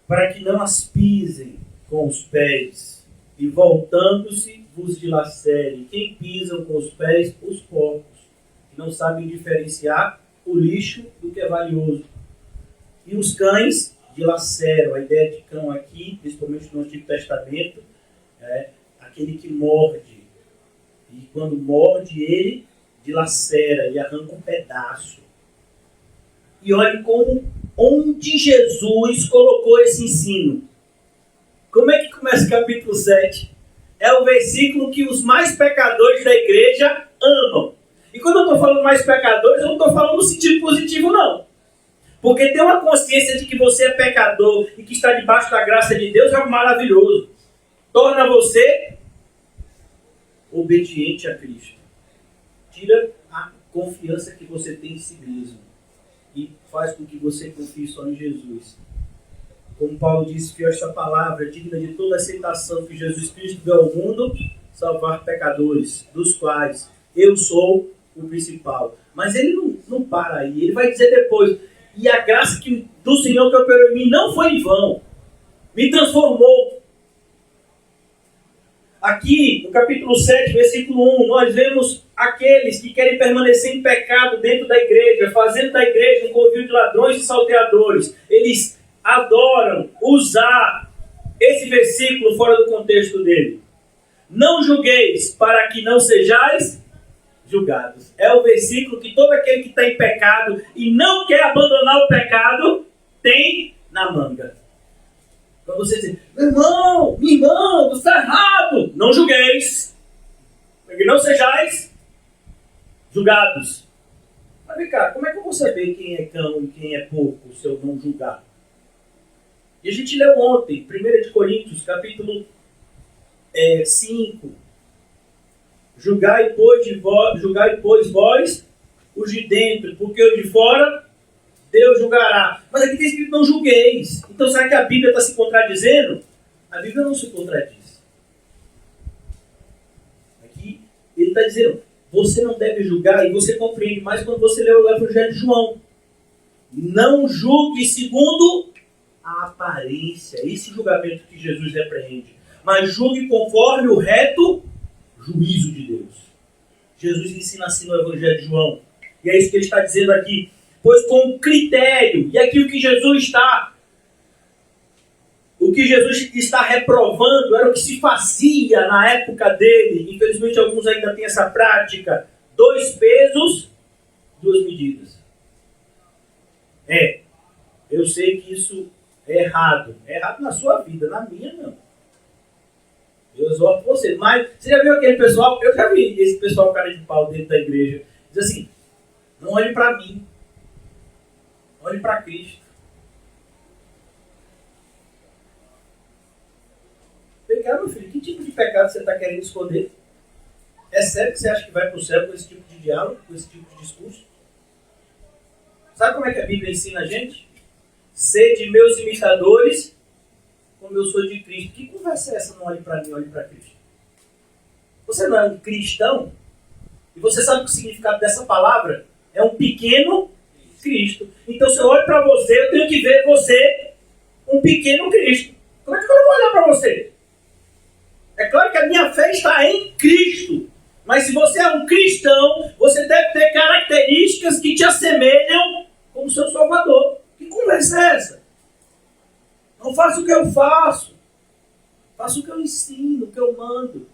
Para que não as pisem com os pés, e voltando-se vos dilacerem. Quem pisam com os pés? Os porcos, que não sabem diferenciar o lixo do que é valioso. E os cães dilaceram. A ideia de cão aqui, principalmente no Antigo Testamento, é aquele que morde. E quando morde, ele dilacera, ele arranca um pedaço. E olhe onde Jesus colocou esse ensino. Como é que começa o capítulo 7? É o versículo que os mais pecadores da igreja amam. E quando eu estou falando mais pecadores, eu não estou falando no sentido positivo, não. Porque ter uma consciência de que você é pecador e que está debaixo da graça de Deus é algo maravilhoso. Torna você obediente a Cristo. Tira a confiança que você tem em si mesmo. E faz com que você confie só em Jesus. Como Paulo disse, que esta palavra é digna de toda aceitação, que Jesus Cristo veio ao mundo salvar pecadores, dos quais eu sou o principal. Mas ele não para aí, ele vai dizer depois, e a graça do Senhor que operou em mim não foi em vão, me transformou. Aqui, no capítulo 7, versículo 1, nós vemos aqueles que querem permanecer em pecado dentro da igreja, fazendo da igreja um covil de ladrões e salteadores. Eles adoram usar esse versículo fora do contexto dele. Não julgueis para que não sejais julgados. É o versículo que todo aquele que está em pecado e não quer abandonar o pecado tem na manga. Para você dizer, meu irmão, minha irmã, você está errado. Não julgueis, para que não sejais julgados. Mas vem cá, como é que eu vou saber quem é cão e quem é porco se eu não julgar? E a gente leu ontem, 1 de Coríntios, capítulo 5. Julgai, pois, vós os de dentro, porque os de fora Deus julgará. Mas aqui tem escrito não julgueis. Então será que a Bíblia está se contradizendo? A Bíblia não se contradiz. Aqui ele está dizendo, você não deve julgar, e você compreende mais quando você lê o Evangelho de João. Não julgue segundo a aparência. Esse julgamento que Jesus repreende. Mas julgue conforme o reto juízo de Deus. Jesus ensina assim no Evangelho de João. E é isso que ele está dizendo aqui. Pois com critério, e aqui o que Jesus está reprovando era o que se fazia na época dele. Infelizmente alguns ainda têm essa prática. 2 pesos, 2 medidas. Eu sei que isso é errado. É errado na sua vida, na minha não. Eu exorto você. Mas você já viu aquele pessoal? Eu já vi esse pessoal cara de pau dentro da igreja. Diz assim, não olhe para mim. Olhe para Cristo. Vem cá, meu filho, que tipo de pecado você está querendo esconder? É sério que você acha que vai para o céu com esse tipo de diálogo, com esse tipo de discurso? Sabe como é que a Bíblia ensina a gente? Sede meus imitadores, como eu sou de Cristo. Que conversa é essa? Não olhe para mim, olhe para Cristo. Você não é um cristão? E você sabe o significado dessa palavra? É um pequeno Cristo. Então, se eu olho para você, eu tenho que ver você um pequeno Cristo. Como é que eu não vou olhar para você? É claro que a minha fé está em Cristo. Mas se você é um cristão, você deve ter características que te assemelham como seu Salvador. Que conversa é essa? Não faço o que eu faço. Faço o que eu ensino, o que eu mando.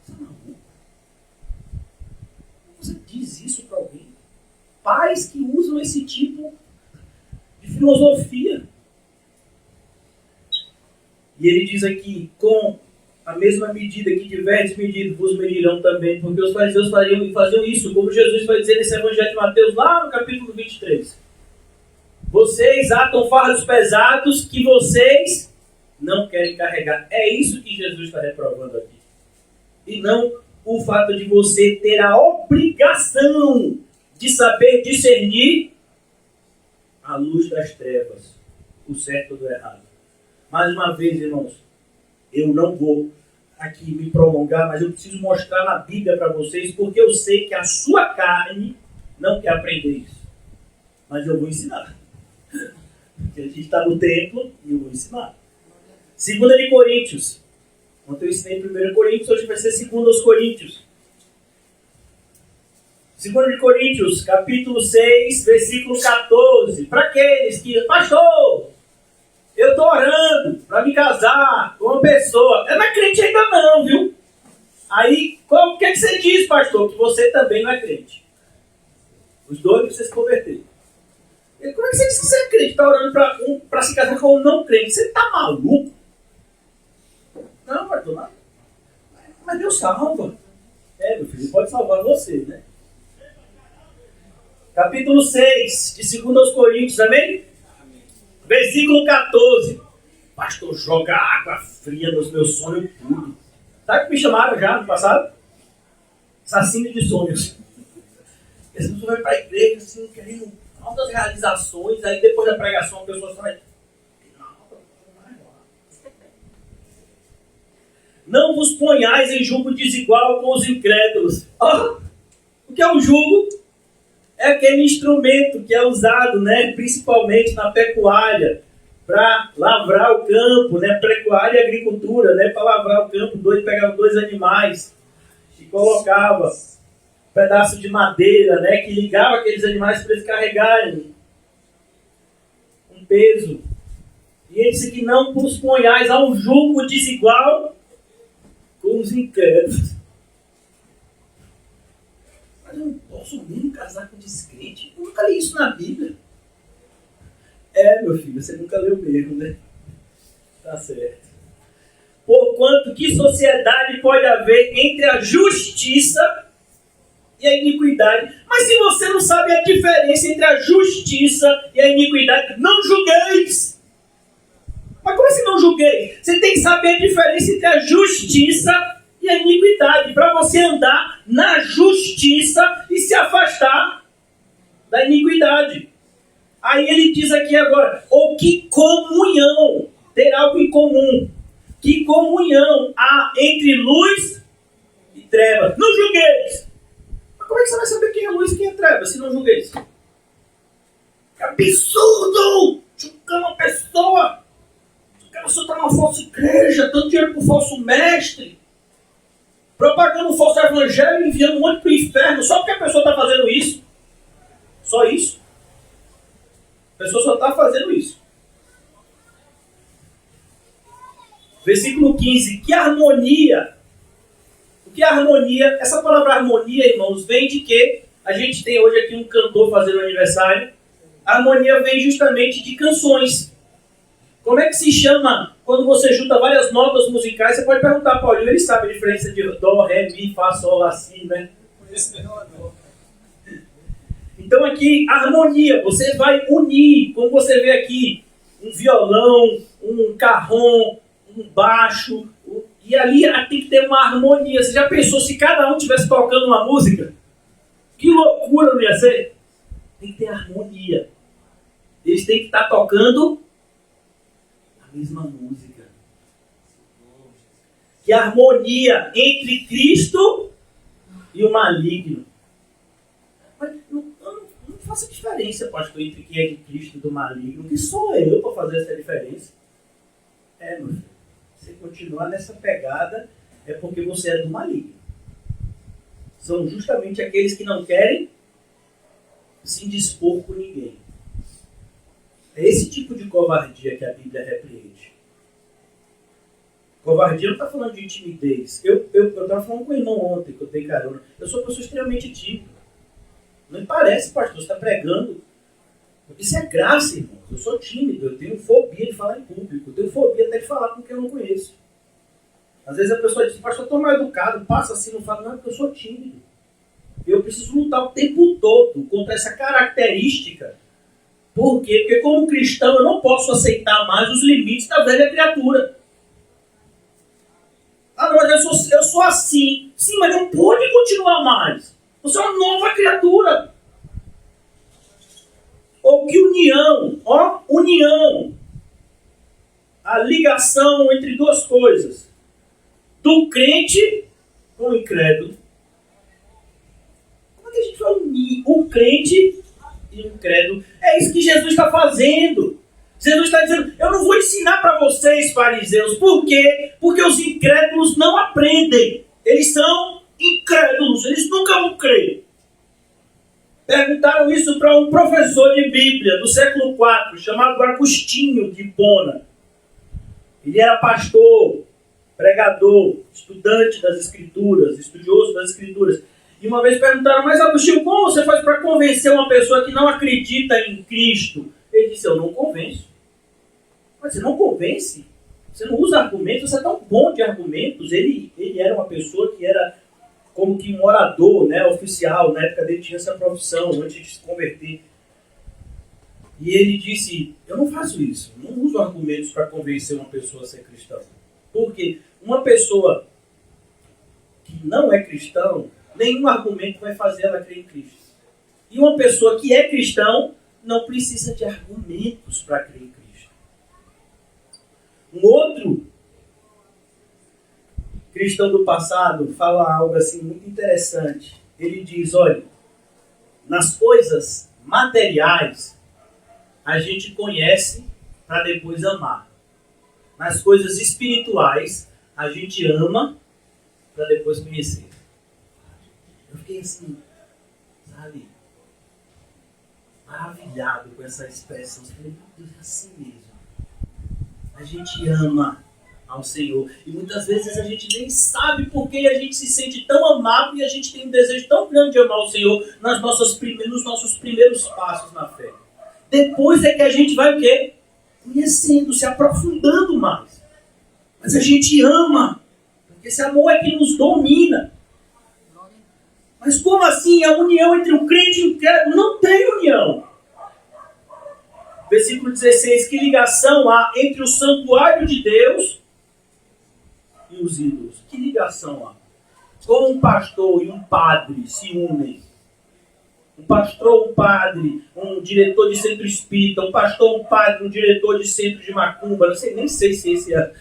Você é maluco? Você diz isso para alguém? Pais que usam esse tipo de filosofia. E ele diz aqui, com a mesma medida que tiverdes medido, vos medirão também, porque os fariseus faziam isso, como Jesus vai dizer nesse Evangelho de Mateus, lá no capítulo 23. Vocês atam fardos pesados que vocês não querem carregar. É isso que Jesus está reprovando aqui. E não o fato de você ter a obrigação de saber discernir a luz das trevas, o certo do errado. Mais uma vez, irmãos, eu não vou aqui me prolongar, mas eu preciso mostrar na Bíblia para vocês, porque eu sei que a sua carne não quer aprender isso. Mas eu vou ensinar. Porque a gente está no templo e eu vou ensinar. 2 de Coríntios. Ontem eu ensinei 1 Coríntios, hoje vai ser 2 Coríntios. 2 de Coríntios, capítulo 6, versículo 14. Para aqueles que... Pastor, eu estou orando para me casar com uma pessoa. Ela não é crente ainda não, viu? Aí, o que você diz, pastor? Que você também não é crente. Os dois precisam se converter. Como é que você diz que você é crente? Está orando para se casar com um não crente. Você está maluco? Não, pastor, não. Mas Deus salva. Meu filho, pode salvar você, né? Capítulo 6, de 2 Coríntios, amém? Versículo 14. Pastor, joga água fria nos meus sonhos tudo. Sabe o que me chamaram já no passado? Assassino de sonhos. Essa pessoa vai para a igreja assim, querendo altas realizações, aí depois da pregação a pessoa sai. Não vos ponhais em julgo desigual com os incrédulos. O que é um julgo? É aquele instrumento que é usado, né, principalmente na pecuária, para lavrar o campo, né, pecuária e agricultura, né, para lavrar o campo. Pegava 2 animais e colocava um pedaço de madeira, né, que ligava aqueles animais para eles carregarem um peso. E ele disse que não vos ponhais a um julgo desigual com os incrédulos. Mas eu não posso mesmo casar com descrente. Eu nunca li isso na Bíblia. Meu filho, você nunca leu mesmo, né? Tá certo. Porquanto, que sociedade pode haver entre a justiça e a iniquidade? Mas se você não sabe a diferença entre a justiça e a iniquidade, não julgueis. Mas como assim não julguei? Você tem que saber a diferença entre a justiça e a iniquidade, para você andar na justiça e se afastar da iniquidade. Aí ele diz aqui agora, ou que comunhão, ter algo em comum, que comunhão há entre luz e trevas. Não julgueis. Mas como é que você vai saber quem é luz e quem é trevas se não julgueis? Que absurdo! Julgar uma pessoa. A pessoa está numa falsa igreja, dando dinheiro para o falso mestre, propagando um falso evangelho e enviando um monte para o inferno, só porque a pessoa está fazendo isso. Só isso. A pessoa só está fazendo isso. Versículo 15. Que harmonia. O que é harmonia? Essa palavra harmonia, irmãos, vem de que a gente tem hoje aqui um cantor fazendo aniversário. A harmonia vem justamente de canções. Como é que se chama quando você junta várias notas musicais? Você pode perguntar para Paulinho, ele sabe a diferença de dó, ré, mi, fá, sol, lá, si, né? Então aqui, harmonia, você vai unir, como você vê aqui, um violão, um carrom, um baixo, e ali tem que ter uma harmonia. Você já pensou se cada um estivesse tocando uma música? Que loucura não ia ser? Tem que ter harmonia. Eles têm que estar tocando a mesma música. Que harmonia entre Cristo e o maligno. Mas não faça diferença, pastor, entre quem é de Cristo e do maligno. Que sou eu para fazer essa diferença? Meu filho. Se continuar nessa pegada, é porque você é do maligno. São justamente aqueles que não querem se indispor com ninguém. É esse tipo de covardia que a Bíblia repreende. Covardia não está falando de timidez. Eu estava falando com o irmão ontem, que eu dei carona. Eu sou uma pessoa extremamente tímida. Não me parece, pastor, você está pregando. Isso é graça, irmão. Eu sou tímido, eu tenho fobia de falar em público. Eu tenho fobia até de falar com quem eu não conheço. Às vezes a pessoa diz, pastor, eu estou mal educado, passa assim, não fala, não, porque eu sou tímido. Eu preciso lutar o tempo todo contra essa característica. Por quê? Porque como cristão eu não posso aceitar mais os limites da velha criatura. Ah, não, mas eu sou assim. Sim, mas não pode continuar mais. Você é uma nova criatura. Ou que união, união. A ligação entre duas coisas. Do crente com o incrédulo. Como é que a gente vai unir o crente e o incrédulo? É isso que Jesus está fazendo. Jesus está dizendo, eu não vou ensinar para vocês, fariseus. Por quê? Porque os incrédulos não aprendem. Eles são incrédulos, eles nunca vão crer. Perguntaram isso para um professor de Bíblia do século IV, chamado Agostinho de Hipona. Ele era pastor, pregador, estudante das Escrituras, estudioso das Escrituras. E uma vez perguntaram, mas Agostinho, como você faz para convencer uma pessoa que não acredita em Cristo? Ele disse, eu não convenço. Mas você não convence? Você não usa argumentos? Você é tão bom de argumentos. Ele era uma pessoa que era como que um orador, né, oficial. Na época dele tinha essa profissão, antes de se converter. E ele disse, eu não faço isso. Eu não uso argumentos para convencer uma pessoa a ser cristã. Porque uma pessoa que não é cristão, nenhum argumento vai fazer ela crer em Cristo. E uma pessoa que é cristão não precisa de argumentos para crer em Cristo. Um outro cristão do passado fala algo assim muito interessante. Ele diz, olha, nas coisas materiais a gente conhece para depois amar. Nas coisas espirituais a gente ama para depois conhecer. Eu fiquei assim, sabe, maravilhado com essa expressão. Eu falei, meu Deus, é assim mesmo. A gente ama ao Senhor. E muitas vezes a gente nem sabe por que a gente se sente tão amado e a gente tem um desejo tão grande de amar o Senhor nos nossos primeiros passos na fé. Depois é que a gente vai o quê? Conhecendo, se aprofundando mais. Mas a gente ama. Porque esse amor é que nos domina. Mas como assim a união entre o crente e o incrédulo? Não tem união. Versículo 16, que ligação há entre o santuário de Deus e e os ídolos. Que ligação há? Como um pastor e um padre se unem? Um pastor, um padre, um diretor de centro espírita, um pastor, um padre, um diretor de centro de macumba, não sei, nem sei se esse é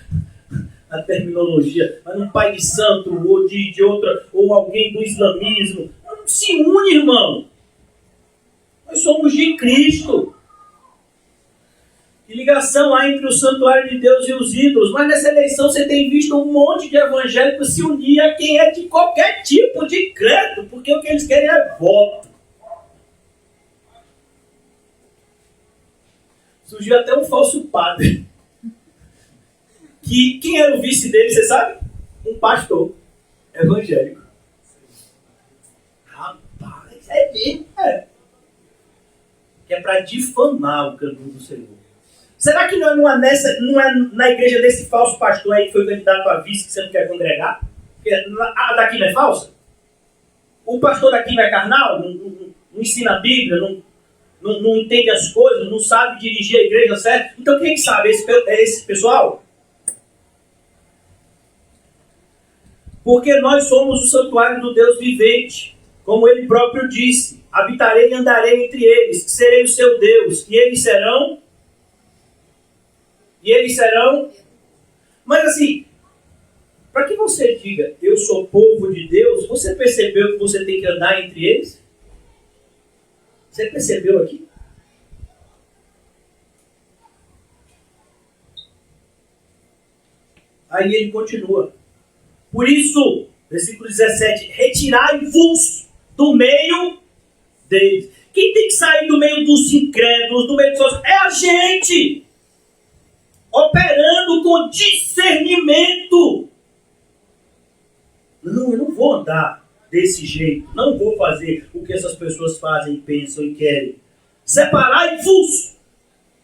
a terminologia, mas um pai de santo ou de outra, ou alguém do islamismo. Não se une, irmão. Nós somos de Cristo. Que ligação há entre o santuário de Deus e os ídolos? Mas nessa eleição você tem visto um monte de evangélicos se unir a quem é de qualquer tipo de credo, porque o que eles querem é voto. Surgiu até um falso padre. Quem era o vice dele, você sabe? Um pastor evangélico. Rapaz, é mesmo. Que é para difamar o caminho do Senhor. Será que não é na igreja desse falso pastor aí que foi candidato a vice que você não quer congregar? Porque a daqui não é falsa? O pastor daqui não é carnal? Não ensina a Bíblia? Não entende as coisas? Não sabe dirigir a igreja certo? Então quem sabe? Esse pessoal? Porque nós somos o santuário do Deus vivente. Como ele próprio disse, habitarei e andarei entre eles, serei o seu Deus, e eles serão... Mas assim, para que você diga, eu sou povo de Deus, você percebeu que você tem que andar entre eles? Você percebeu aqui? Aí ele continua. Por isso, versículo 17, retirai-vos do meio deles. Quem tem que sair do meio dos incrédulos, do meio dos... É a gente! Operando com discernimento. Não, eu não vou andar desse jeito. Não vou fazer o que essas pessoas fazem, pensam e querem. Separai-vos.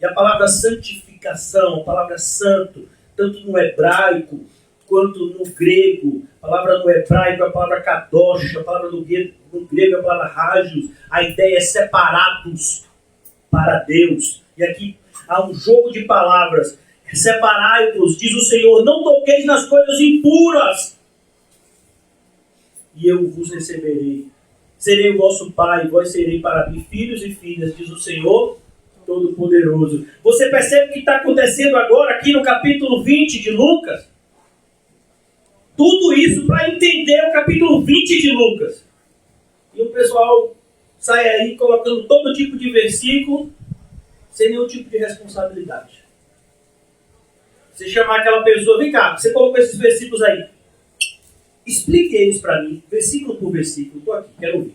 E a palavra santificação, a palavra santo, tanto no hebraico quanto no grego. A palavra no hebraico é a palavra kadosh, a palavra no grego é a palavra hagios. A ideia é separados para Deus. E aqui há um jogo de palavras. Separai-vos, diz o Senhor, não toqueis nas coisas impuras, e eu vos receberei. Serei o vosso pai, e vós serei para mim filhos e filhas, diz o Senhor Todo-Poderoso. Você percebe o que está acontecendo agora aqui no capítulo 20 de Lucas? Tudo isso para entender o capítulo 20 de Lucas. E o pessoal sai aí colocando todo tipo de versículo sem nenhum tipo de responsabilidade. Você chamar aquela pessoa, vem cá, você colocou esses versículos aí. Explique eles para mim, versículo por versículo. Estou aqui, quero ouvir.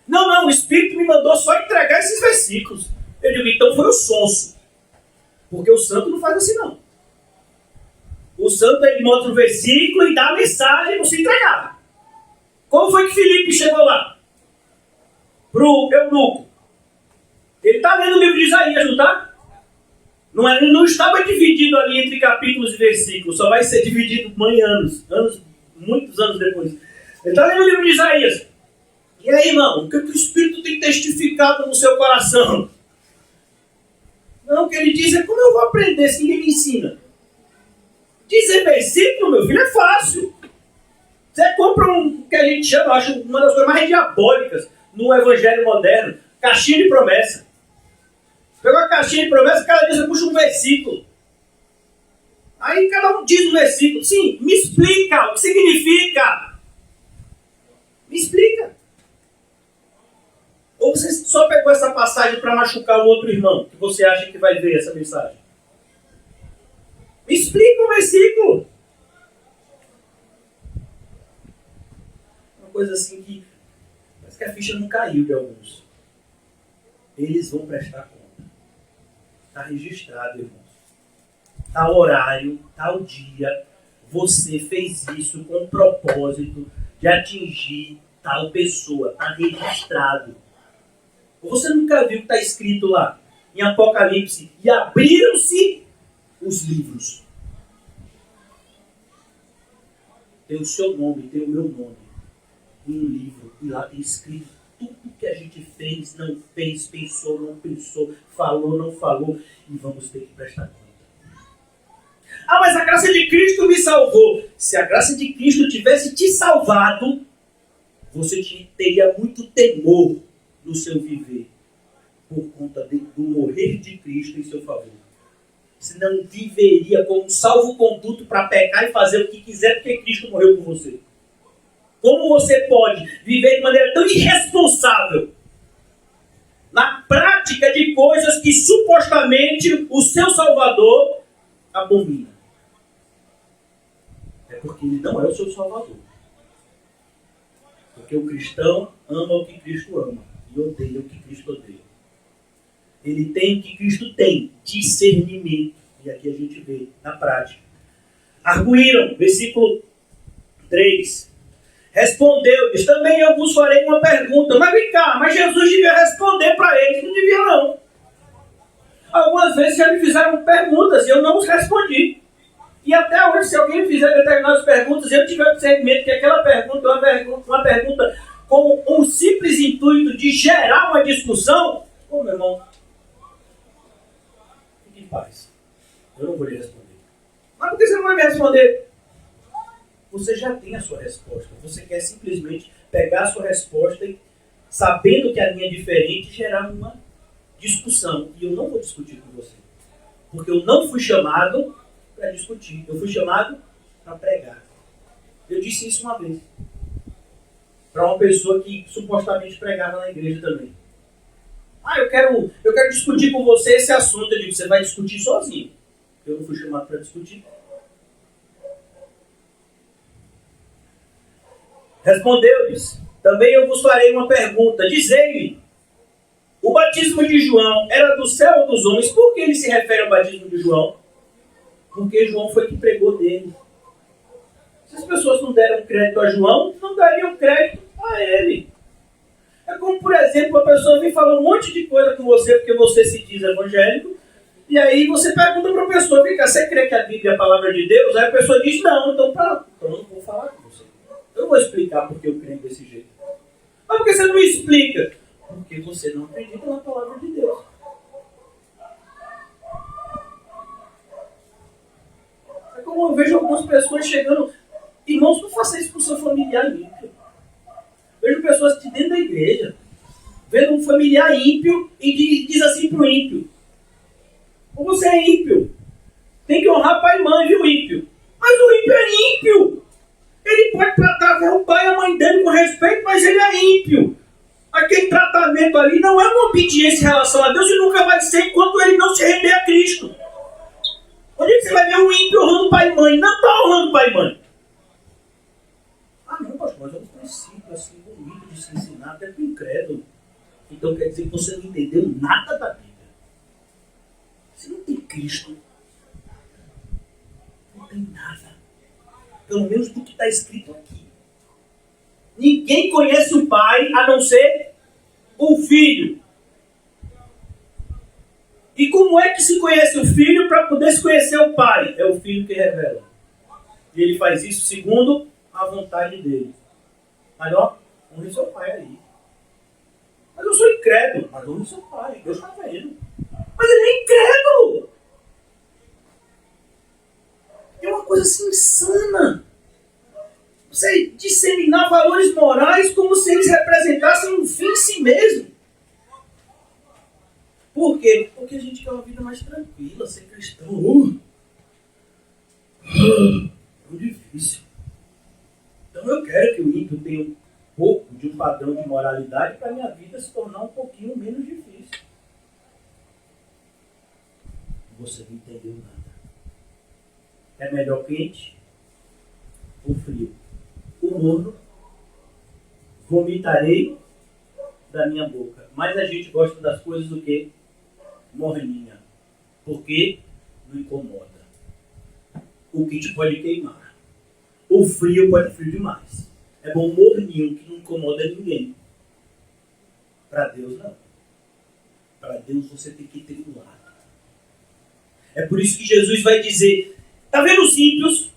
Não, o Espírito me mandou só entregar esses versículos. Eu digo, então foi o sonso. Porque o santo não faz assim, não. O santo, ele mostra o versículo e dá a mensagem para você entregar. Como foi que Filipe chegou lá? Para o eunuco. Ele está lendo o livro de Isaías, não está? Não estava dividido ali entre capítulos e versículos, só vai ser dividido muitos anos depois. Ele está lendo o livro de Isaías. E aí, irmão, o que o Espírito tem testificado no seu coração? Não, o que ele diz é como eu vou aprender se ninguém me ensina. Dizer versículo, meu filho, é fácil. Você compra um que a gente chama, eu acho uma das coisas mais diabólicas no evangelho moderno, caixinha de promessa. Pegou a caixinha de promessa, cada dia você puxa um versículo. Aí cada um diz um versículo. Sim, me explica o que significa. Me explica. Ou você só pegou essa passagem para machucar o outro irmão, que você acha que vai ver essa mensagem? Me explica o versículo. Uma coisa assim que parece que a ficha não caiu de alguns. Eles vão prestar conta. Está registrado, irmãos. Tal horário, tal dia, você fez isso com o propósito de atingir tal pessoa. Está registrado. Você nunca viu que está escrito lá em Apocalipse? E abriram-se os livros. Tem o seu nome, tem o meu nome. Em um livro. E lá tem escrito tudo que a gente fez, não fez, pensou, não pensou, falou, não falou, e vamos ter que prestar conta. Ah, mas a graça de Cristo me salvou. Se a graça de Cristo tivesse te salvado, você teria muito temor no seu viver, por conta do morrer de Cristo em seu favor. Você não viveria como um salvo-conduto para pecar e fazer o que quiser porque Cristo morreu por você. Como você pode viver de maneira tão irresponsável na prática de coisas que supostamente o seu Salvador abomina? É porque ele não é o seu Salvador. Porque o cristão ama o que Cristo ama e odeia o que Cristo odeia. Ele tem o que Cristo tem, discernimento. E aqui a gente vê na prática. Arguíram, versículo 3. Respondeu-lhes, também eu vos farei uma pergunta. Mas vem cá, mas Jesus devia responder para eles. Não devia não. Algumas vezes já me fizeram perguntas e eu não os respondi. E até hoje, se alguém me fizer determinadas perguntas, eu tiver o discernimento que aquela pergunta é uma pergunta com um simples intuito de gerar uma discussão, ô meu irmão, fique em paz. Eu não vou lhe responder. Mas por que você não vai me responder? Você já tem a sua resposta. Você quer simplesmente pegar a sua resposta e, sabendo que a minha é diferente, gerar uma discussão. E eu não vou discutir com você. Porque eu não fui chamado para discutir. Eu fui chamado para pregar. Eu disse isso uma vez. Para uma pessoa que supostamente pregava na igreja também. Ah, eu quero discutir com você esse assunto. Eu digo, você vai discutir sozinho. Eu não fui chamado para discutir. Respondeu-lhes, também eu vos farei uma pergunta. Dizei-me, o batismo de João era do céu ou dos homens? Por que ele se refere ao batismo de João? Porque João foi que pregou dele. Se as pessoas não deram crédito a João, não dariam crédito a ele. É como, por exemplo, a pessoa vem falar um monte de coisa com você, porque você se diz evangélico, e aí você pergunta para a pessoa, vem cá, você crê que a Bíblia é a palavra de Deus? Aí a pessoa diz, não, então pronto, então eu não vou falar com você. Eu não vou explicar porque eu creio desse jeito. Mas por que você não me explica? Porque você não acredita na palavra de Deus. É como eu vejo algumas pessoas chegando, irmãos, não faça isso com o seu familiar ímpio. Vejo pessoas de dentro da igreja, vendo um familiar ímpio e diz assim para o ímpio, ou você é ímpio, tem que honrar pai e mãe, viu, ímpio? Mas o ímpio é ímpio. Ele pode tratar o pai e a mãe dele com respeito, mas ele é ímpio. Aquele tratamento ali não é uma obediência em relação a Deus e nunca vai ser enquanto ele não se render a Cristo. Onde é que você vai ver um ímpio honrando pai e mãe? Não está honrando pai e mãe. Ah não, pastor, mas é um princípio assim bonito de se ensinar até para o incrédulo. Então quer dizer que você não entendeu nada da Bíblia. Você não tem Cristo. Não tem nada. Pelo menos do que está escrito aqui. Ninguém conhece o Pai a não ser o Filho. E como é que se conhece o Filho para poder se conhecer o Pai? É o Filho que revela. E ele faz isso segundo a vontade dele. Mas ó, honre seu Pai aí. Mas eu sou incrédulo. Mas honre seu Pai. Deus está vendo. Mas ele é incrédulo. É uma coisa assim insana. Você disseminar valores morais como se eles representassem um fim em si mesmo. Por quê? Porque a gente quer uma vida mais tranquila, ser cristão. É difícil. Então eu quero que o ímpio tenha um pouco de um padrão de moralidade para a minha vida se tornar um pouquinho menos difícil. Você não entendeu nada. É melhor quente ou frio? O morno vomitarei da minha boca. Mas a gente gosta das coisas do que? Morninha. Porque não incomoda. O quente pode queimar. O frio pode frio demais. É bom morninho que não incomoda ninguém. Para Deus não. Para Deus você tem que ter um lado. É por isso que Jesus vai dizer, tá vendo os ímpios?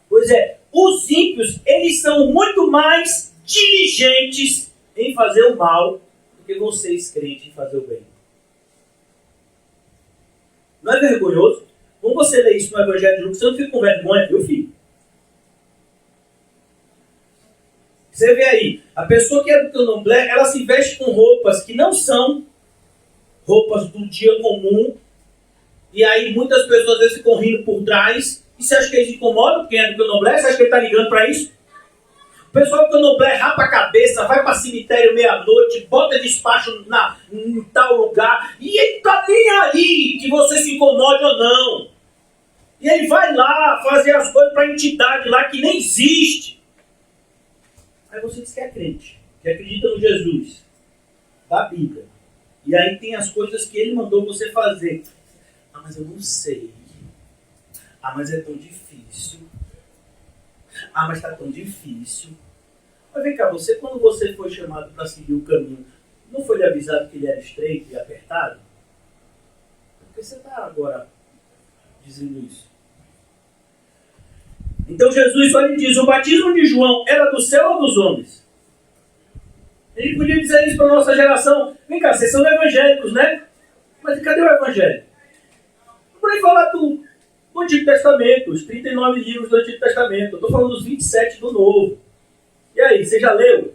Pois é, os ímpios, eles são muito mais diligentes em fazer o mal do que vocês, crentes, em fazer o bem. Não é vergonhoso? Quando você lê isso no Evangelho de Lucas, você não fica com vergonha, meu filho. Você vê aí, a pessoa que é do candomblé, ela se veste com roupas que não são roupas do dia comum. E aí muitas pessoas às vezes ficam rindo por trás. E você acha que eles incomodam quem é do candomblé? Você acha que ele está ligando para isso? O pessoal do candomblé rapa a cabeça, vai para cemitério meia-noite, bota despacho em tal lugar. E ele está nem aí que você se incomode ou não. E ele vai lá fazer as coisas para a entidade lá que nem existe. Aí você diz que é crente, que acredita no Jesus, da Bíblia. E aí tem as coisas que ele mandou você fazer. Ah, mas eu não sei. Ah, mas é tão difícil. Ah, mas está tão difícil. Mas vem cá, você, quando você foi chamado para seguir o caminho, não foi lhe avisado que ele era estreito e apertado? Por que você está agora dizendo isso? Então Jesus olha e diz, o batismo de João era do céu ou dos homens? Ele podia dizer isso para a nossa geração. Vem cá, vocês são evangélicos, né? Mas cadê o evangelho? Não vou nem falar do Antigo Testamento, os 39 livros do Antigo Testamento. Eu estou falando dos 27 do Novo. E aí, você já leu?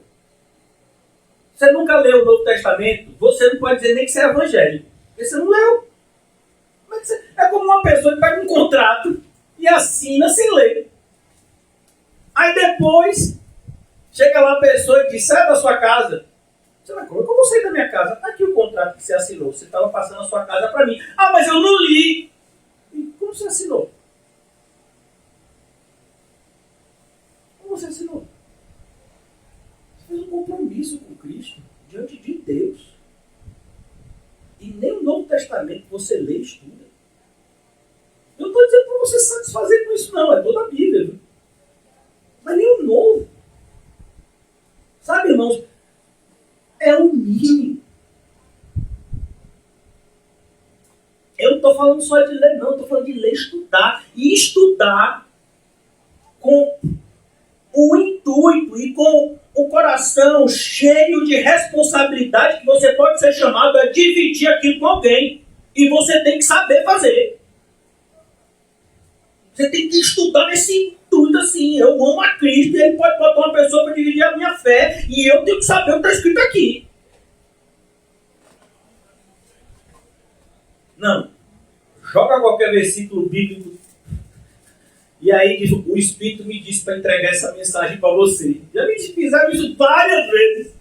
Você nunca leu o Novo Testamento? Você não pode dizer nem que você é evangélico. Porque você não leu. É como uma pessoa que pega um contrato e assina sem ler. Aí depois, chega lá a pessoa e diz, sai da sua casa. Você vai, como é que eu vou sair da minha casa? Está aqui o contrato que você assinou. Você estava passando a sua casa para mim. Ah, mas eu não li. E como você assinou? Como você assinou? Você fez um compromisso com Cristo diante de Deus. E nem o Novo Testamento você lê e estuda. Eu não estou dizendo para você se satisfazer com isso, não. É toda a Bíblia, viu? Mas nem o Novo. Sabe, irmãos? É o mínimo. Eu não estou falando só de ler, não. Estou falando de ler e estudar. E estudar com o intuito e com o coração cheio de responsabilidade que você pode ser chamado a dividir aquilo com alguém. E você tem que saber fazer. Você tem que estudar nesse intuito assim. Eu amo a Cristo e ele pode botar uma pessoa para dividir a minha fé. E eu tenho que saber o que está escrito aqui. Não. Joga qualquer versículo bíblico. E aí o Espírito me disse para entregar essa mensagem para você. Já me fizeram isso várias vezes.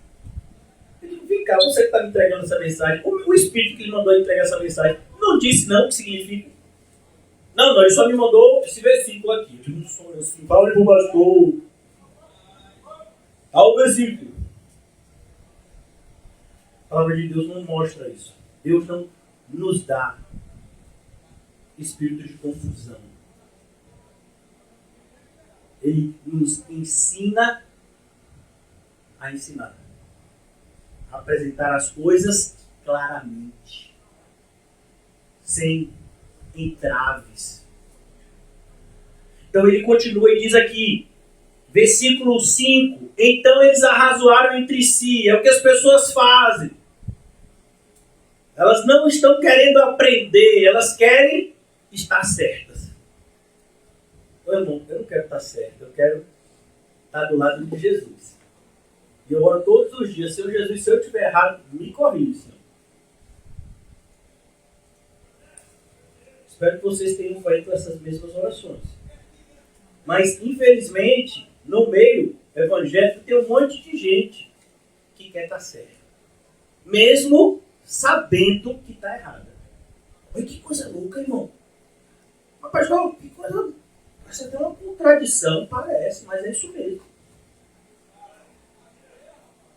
Eu digo, vem cá, você que está me entregando essa mensagem. O Espírito que lhe mandou entregar essa mensagem não disse não o que significa. Não, ele só me mandou esse versículo aqui. Eu tive um sonho assim, fala para o pastor. Olha o versículo. A palavra de Deus não mostra isso. Deus não nos dá espírito de confusão. Ele nos ensina a ensinar. A apresentar as coisas claramente. Sem entraves. Então ele continua e diz aqui, versículo 5, então eles arrazoaram entre si, é o que as pessoas fazem. Elas não estão querendo aprender, elas querem estar certas. Meu irmão, eu não quero estar certo, eu quero estar do lado de Jesus. E eu oro todos os dias, Senhor Jesus, se eu estiver errado, me corrija, Senhor. Espero que vocês tenham feito essas mesmas orações. Mas, infelizmente, no meio evangélico tem um monte de gente que quer estar certo. Mesmo sabendo que está errada. Olha que coisa louca, irmão. Mas, pastor, que coisa... Parece até uma contradição, parece, mas é isso mesmo.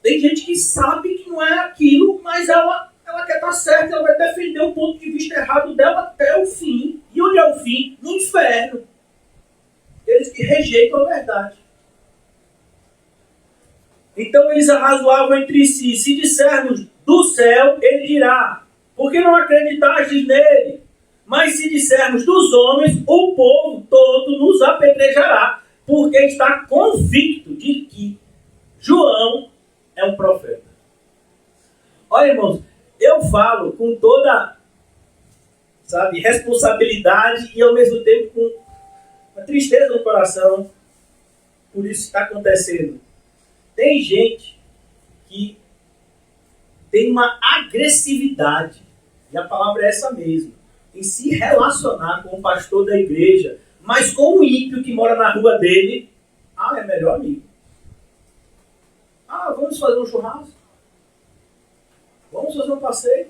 Tem gente que sabe que não é aquilo, mas ela quer estar certa, ela vai defender o ponto de vista errado dela até o fim. E onde é o fim? No inferno. Eles que rejeitam a verdade. Então eles arrazoavam entre si. Se dissermos do céu, ele dirá, por que não acreditastes nele? Mas se dissermos dos homens, o povo todo nos apedrejará, porque está convicto de que João é um profeta. Olha, irmãos, eu falo com toda sabe, responsabilidade e ao mesmo tempo com uma tristeza no coração por isso que está acontecendo. Tem gente que tem uma agressividade, e a palavra é essa mesmo, em se relacionar com o pastor da igreja, mas com o ímpio que mora na rua dele, é melhor amigo. Vamos fazer um churrasco? Vamos fazer um passeio?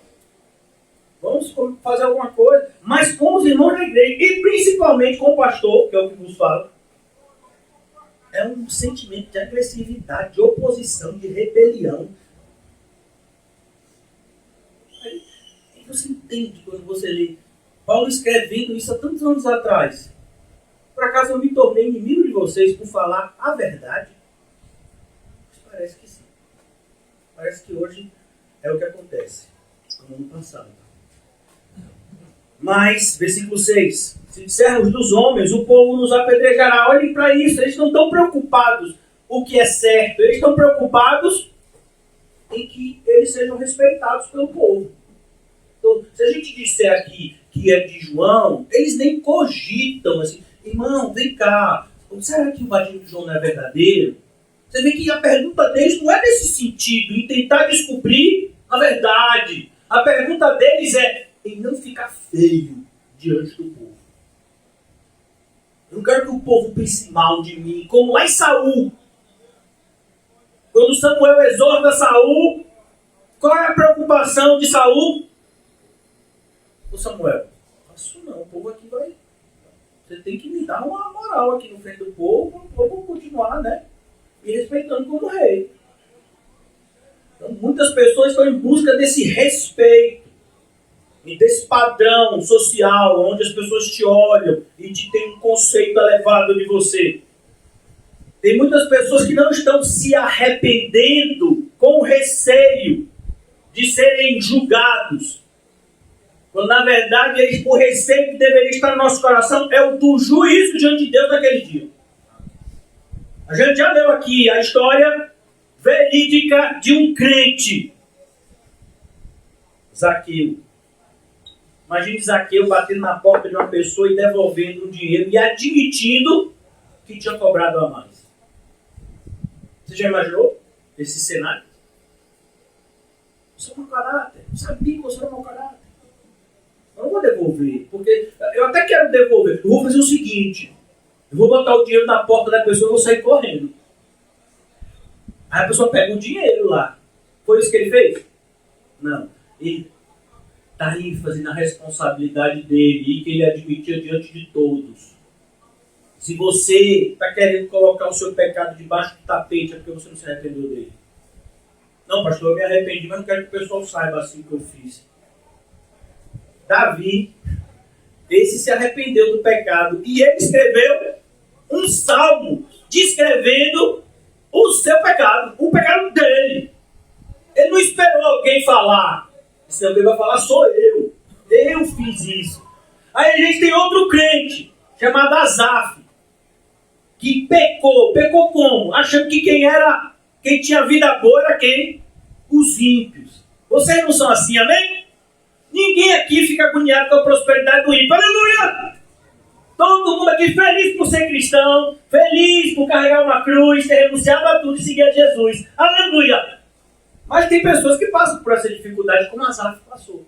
Vamos fazer alguma coisa? Mas com os irmãos da igreja, e principalmente com o pastor, que é o que vos fala, é um sentimento de agressividade, de oposição, de rebelião. Aí você entende quando você lê Paulo escrevendo isso há tantos anos atrás. Por acaso eu me tornei inimigo de vocês por falar a verdade? Mas parece que sim. Parece que hoje é o que acontece, como no passado. Mas, versículo 6, se dissermos dos homens, o povo nos apedrejará. Olhem para isso, eles não estão preocupados o que é certo, eles estão preocupados em que eles sejam respeitados pelo povo. Então, se a gente disser aqui que é de João, eles nem cogitam assim, irmão, vem cá, será que o batismo de João não é verdadeiro? Você vê que a pergunta deles não é nesse sentido, em tentar descobrir a verdade. A pergunta deles é em não ficar feio diante do povo. Eu não quero que o povo pense mal de mim, como lá em Saul. Quando Samuel exorta Saul, qual é a preocupação de Saul? Ô Samuel, faço não, o povo aqui vai... Você tem que me dar uma moral aqui no frente do povo, para o povo continuar, né? Me respeitando como rei. Então, muitas pessoas estão em busca desse respeito e desse padrão social, onde as pessoas te olham e te têm um conceito elevado de você. Tem muitas pessoas que não estão se arrependendo com receio de serem julgados. Quando, na verdade, o receio que deveria estar no nosso coração é o do juízo diante de Deus naquele dia. A gente já leu aqui a história verídica de um crente, Zaqueu. Imagine Zaqueu batendo na porta de uma pessoa e devolvendo um dinheiro e admitindo que tinha cobrado a mais. Você já imaginou esse cenário? Você é mau caráter. Eu sabia que você era mau caráter. Eu não vou devolver, porque eu até quero devolver. Eu vou fazer o seguinte: eu vou botar o dinheiro na porta da pessoa e vou sair correndo. Aí a pessoa pega o dinheiro lá. Foi isso que ele fez? Não. Ele está aí fazendo a responsabilidade dele e que ele admitia diante de todos. Se você está querendo colocar o seu pecado debaixo do tapete, é porque você não se arrependeu dele. Não, pastor, eu me arrependi, mas não quero que o pessoal saiba assim que eu fiz. Davi, esse se arrependeu do pecado e ele escreveu um salmo descrevendo o seu pecado, o pecado dele. Ele não esperou alguém falar. Senão alguém vai falar, sou eu. Eu fiz isso. Aí a gente tem outro crente, chamado Asaf, que pecou. Pecou como? Achando que quem tinha vida boa era quem? Os ímpios. Vocês não são assim, amém? Ninguém aqui fica agoniado com a prosperidade do ímpio. Aleluia! Todo mundo aqui feliz por ser cristão, feliz por carregar uma cruz, ter renunciado a tudo e seguir a Jesus. Aleluia! Mas tem pessoas que passam por essa dificuldade como Asaf passou.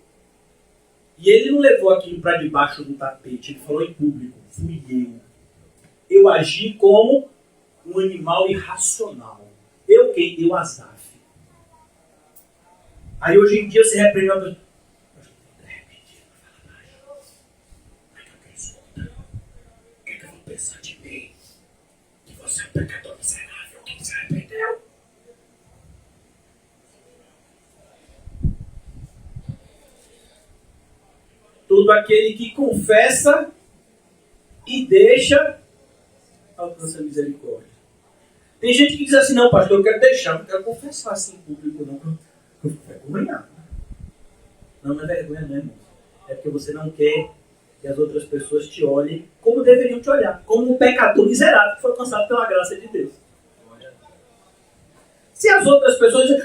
E ele não levou aquilo para debaixo do tapete, ele falou em público, fui eu. Eu agi como um animal irracional. Eu quem? Eu Asaf. Aí hoje em dia você repreende uma pessoa. O que eu vou pensar de mim? Que você é um pecador miserável, que se arrependeu. Todo aquele que confessa e deixa alcança a misericórdia. Tem gente que diz assim, não, pastor, eu quero deixar, não quero confessar assim em público, não. Eu fico vergonhado. Não é vergonha, não, irmão. É porque você não quer que as outras pessoas te olhem como deveriam te olhar, como um pecador miserável que foi alcançado pela graça de Deus. Se as outras pessoas dizem,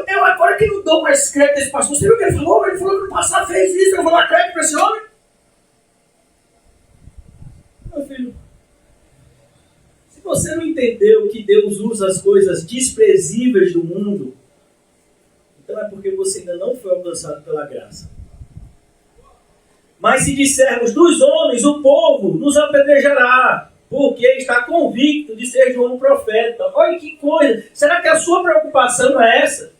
eu agora que não dou mais crédito a esse pastor, você viu o que ele falou? Ele falou que no passado fez isso, eu vou dar crédito para esse homem? Meu filho, se você não entendeu que Deus usa as coisas desprezíveis do mundo, então é porque você ainda não foi alcançado pela graça. Mas se dissermos dos homens, o povo nos apedrejará, porque está convicto de ser João o profeta. Olha que coisa! Será que a sua preocupação não é essa?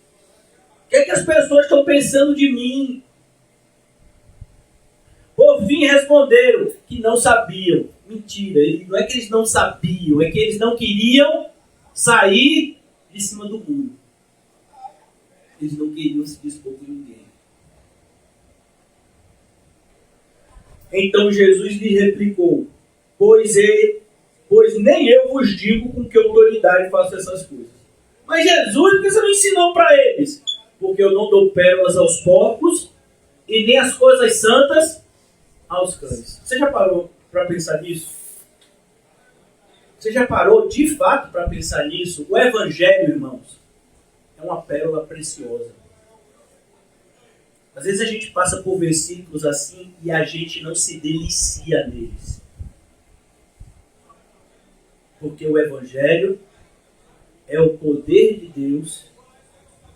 O que é que as pessoas estão pensando de mim? Por fim responderam que não sabiam. Mentira, não é que eles não sabiam, é que eles não queriam sair de cima do muro. Eles não queriam se dispor com ninguém. Então Jesus lhe replicou, pois nem eu vos digo com que autoridade faço essas coisas. Mas Jesus, por que você não ensinou para eles? Porque eu não dou pérolas aos porcos e nem as coisas santas aos cães. Você já parou para pensar nisso? Você já parou de fato para pensar nisso? O Evangelho, irmãos, é uma pérola preciosa. Às vezes a gente passa por versículos assim e a gente não se delicia neles. Porque o Evangelho é o poder de Deus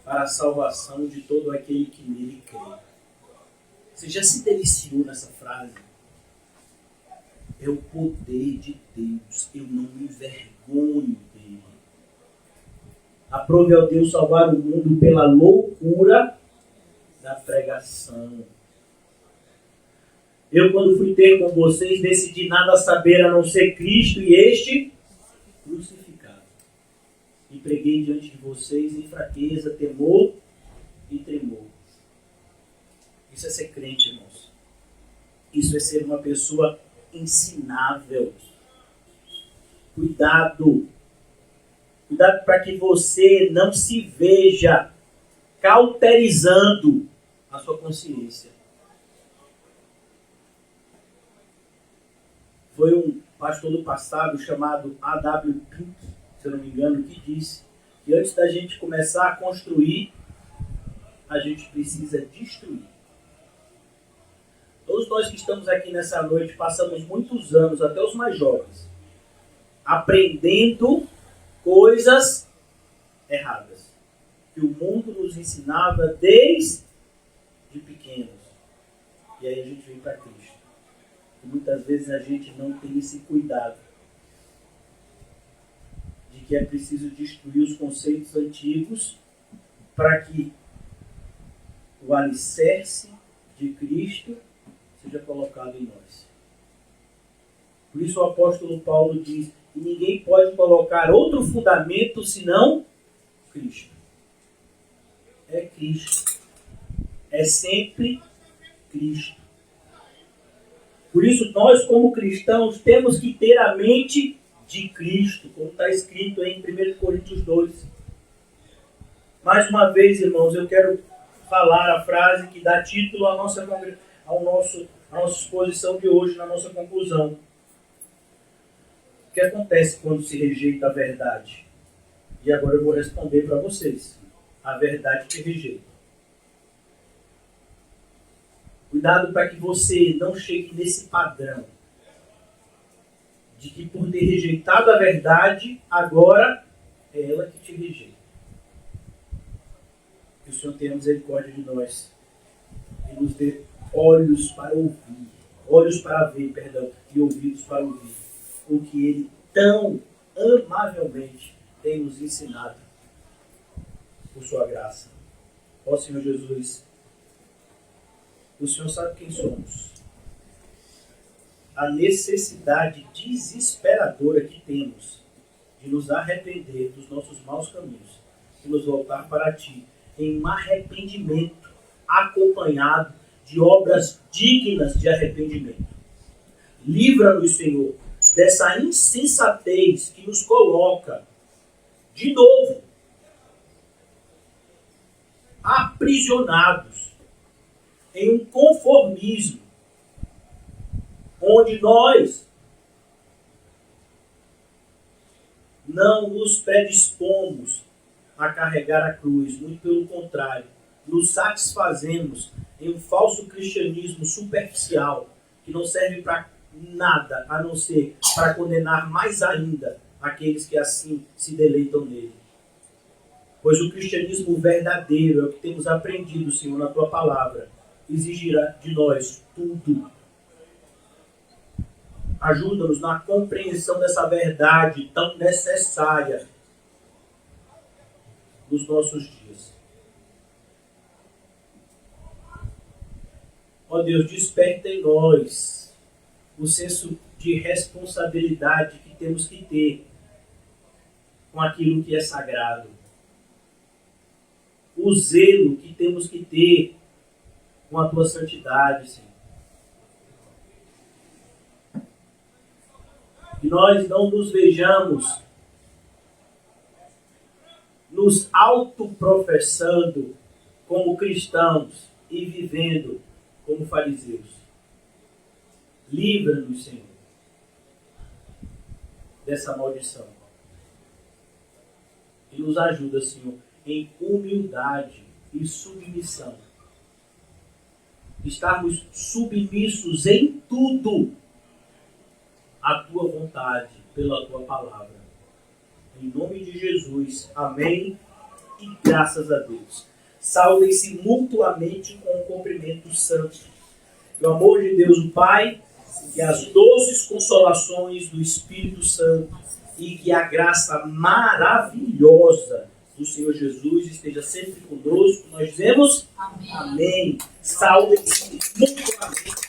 para a salvação de todo aquele que nele crê. Você já se deliciou nessa frase? É o poder de Deus. Eu não me envergonho dele. Aprove ao Deus salvar o mundo pela loucura da pregação. Eu, quando fui ter com vocês, decidi nada saber a não ser Cristo e este crucificado. E preguei diante de vocês em fraqueza, temor e tremor. Isso é ser crente, irmãos. Isso é ser uma pessoa ensinável. Cuidado. Cuidado para que você não se veja cauterizando a sua consciência. Foi um pastor do passado chamado A.W. Pink, se eu não me engano, que disse que antes da gente começar a construir, a gente precisa destruir. Todos nós que estamos aqui nessa noite passamos muitos anos, até os mais jovens, aprendendo coisas erradas que o mundo nos ensinava desde pequenos. E aí a gente vem para Cristo. E muitas vezes a gente não tem esse cuidado de que é preciso destruir os conceitos antigos para que o alicerce de Cristo seja colocado em nós. Por isso o apóstolo Paulo diz que ninguém pode colocar outro fundamento senão Cristo. É Cristo. É sempre Cristo. Por isso nós, como cristãos, temos que ter a mente de Cristo, como está escrito em 1 Coríntios 2. Mais uma vez, irmãos, eu quero falar a frase que dá título à nossa exposição de hoje, na nossa conclusão. O que acontece quando se rejeita a verdade? E agora eu vou responder para vocês. A verdade que rejeita. Cuidado para que você não chegue nesse padrão de que por ter rejeitado a verdade, agora é ela que te rejeita. Que o Senhor tenha misericórdia de nós e nos dê olhos para ver, e ouvidos para ouvir o que Ele tão amavelmente tem nos ensinado por sua graça. Ó Senhor Jesus, o Senhor sabe quem somos. A necessidade desesperadora que temos de nos arrepender dos nossos maus caminhos e nos voltar para Ti em um arrependimento acompanhado de obras dignas de arrependimento. Livra-nos, Senhor, dessa insensatez que nos coloca, de novo, aprisionados em um conformismo, onde nós não nos predispomos a carregar a cruz, muito pelo contrário, nos satisfazemos em um falso cristianismo superficial, que não serve para nada, a não ser para condenar mais ainda aqueles que assim se deleitam nele. Pois o cristianismo verdadeiro é o que temos aprendido, Senhor, na Tua palavra. Exigirá de nós tudo. Ajuda-nos na compreensão dessa verdade tão necessária nos nossos dias. Ó Deus, desperta em nós o senso de responsabilidade que temos que ter com aquilo que é sagrado. O zelo que temos que ter com a Tua santidade, Senhor. Que nós não nos vejamos nos autoprofessando como cristãos e vivendo como fariseus. Livra-nos, Senhor, dessa maldição. E nos ajuda, Senhor, em humildade e submissão. Estarmos submissos em tudo à Tua vontade, pela Tua palavra. Em nome de Jesus, amém e graças a Deus. Saudem-se mutuamente com o cumprimento santo. O amor de Deus o Pai e as doces consolações do Espírito Santo e que a graça maravilhosa do Senhor Jesus esteja sempre conosco. Nós dizemos amém. Saudem-se mutuamente.